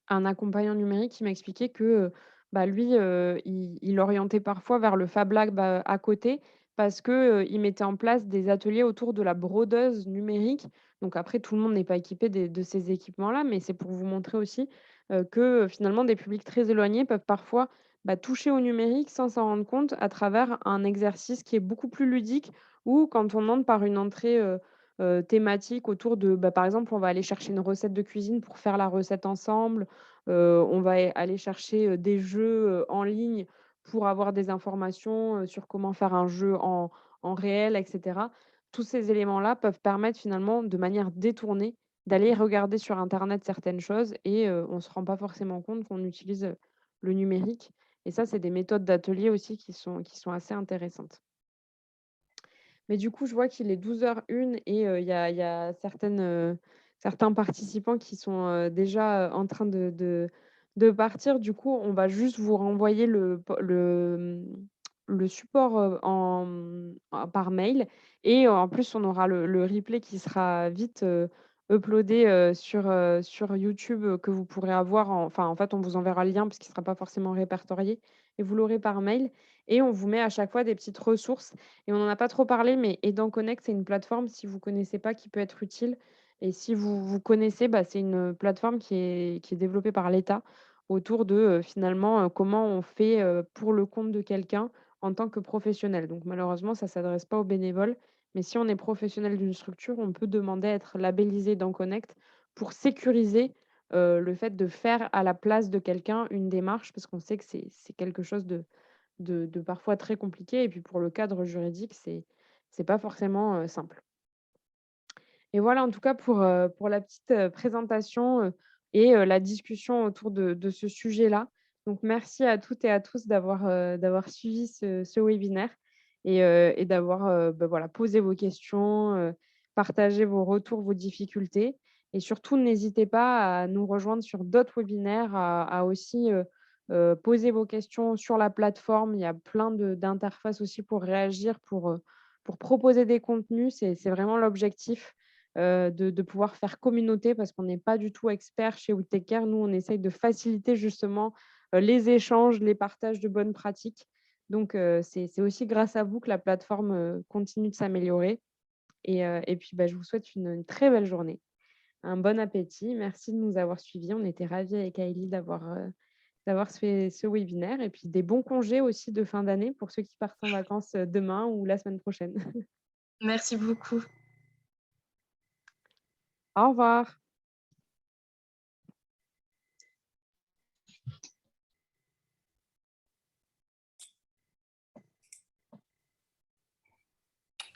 un accompagnant numérique qui m'expliquait que, bah, lui, il orientait parfois vers le Fab Lab à côté parce que, il mettait en place des ateliers autour de la brodeuse numérique. Donc après, tout le monde n'est pas équipé de ces équipements-là, mais c'est pour vous montrer aussi, que, finalement, des publics très éloignés peuvent parfois, bah, toucher au numérique sans s'en rendre compte à travers un exercice qui est beaucoup plus ludique ou quand on entre par une entrée, thématique autour de, bah, par exemple, on va aller chercher une recette de cuisine pour faire la recette ensemble. On va aller chercher, des jeux, en ligne pour avoir des informations, sur comment faire un jeu en réel et cetera. Tous ces éléments-là peuvent permettre finalement, de manière détournée, d'aller regarder sur internet certaines choses et on ne se rend pas forcément compte qu'on utilise, le numérique et ça, c'est des méthodes d'atelier aussi qui sont assez intéressantes. Mais du coup, je vois qu'il est 12h01 et il y a certains participants qui sont, déjà, en train de partir. Du coup, on va juste vous renvoyer le support, par mail et en plus, on aura le replay qui sera vite, uploadé, sur YouTube, que vous pourrez avoir en fait, on vous enverra le lien parce qu'il ne sera pas forcément répertorié et vous l'aurez par mail et on vous met à chaque fois des petites ressources et on n'en a pas trop parlé, mais Aidant Connect, c'est une plateforme, si vous connaissez pas, qui peut être utile. Et si vous connaissez, bah, c'est une plateforme qui est développée par l'État autour de, finalement, comment on fait, pour le compte de quelqu'un en tant que professionnel. Donc malheureusement, ça s'adresse pas aux bénévoles, mais si on est professionnel d'une structure, on peut demander à être labellisé Aidant Connect pour sécuriser, le fait de faire à la place de quelqu'un une démarche, parce qu'on sait que c'est quelque chose de parfois très compliqué et puis pour le cadre juridique, c'est pas forcément, simple. Et voilà en tout cas pour la petite, présentation, et la discussion autour de ce sujet-là. Donc merci à toutes et à tous d'avoir suivi ce webinaire et d'avoir, bah, voilà, posé vos questions, partagé vos retours, vos difficultés et surtout n'hésitez pas à nous rejoindre sur d'autres webinaires, à aussi, poser vos questions sur la plateforme. Il y a plein d'interfaces aussi pour réagir, pour proposer des contenus. C'est vraiment l'objectif, de pouvoir faire communauté parce qu'on n'est pas du tout expert chez Woodtaker. Nous, on essaye de faciliter justement, les échanges, les partages de bonnes pratiques. Donc c'est aussi grâce à vous que la plateforme, continue de s'améliorer et puis, bah, je vous souhaite une très belle journée, un bon appétit. Merci de nous avoir suivis. On était ravis avec Haïli d'avoir fait ce webinaire et puis des bons congés aussi de fin d'année pour ceux qui partent en vacances, demain ou la semaine prochaine. Merci beaucoup. Au revoir.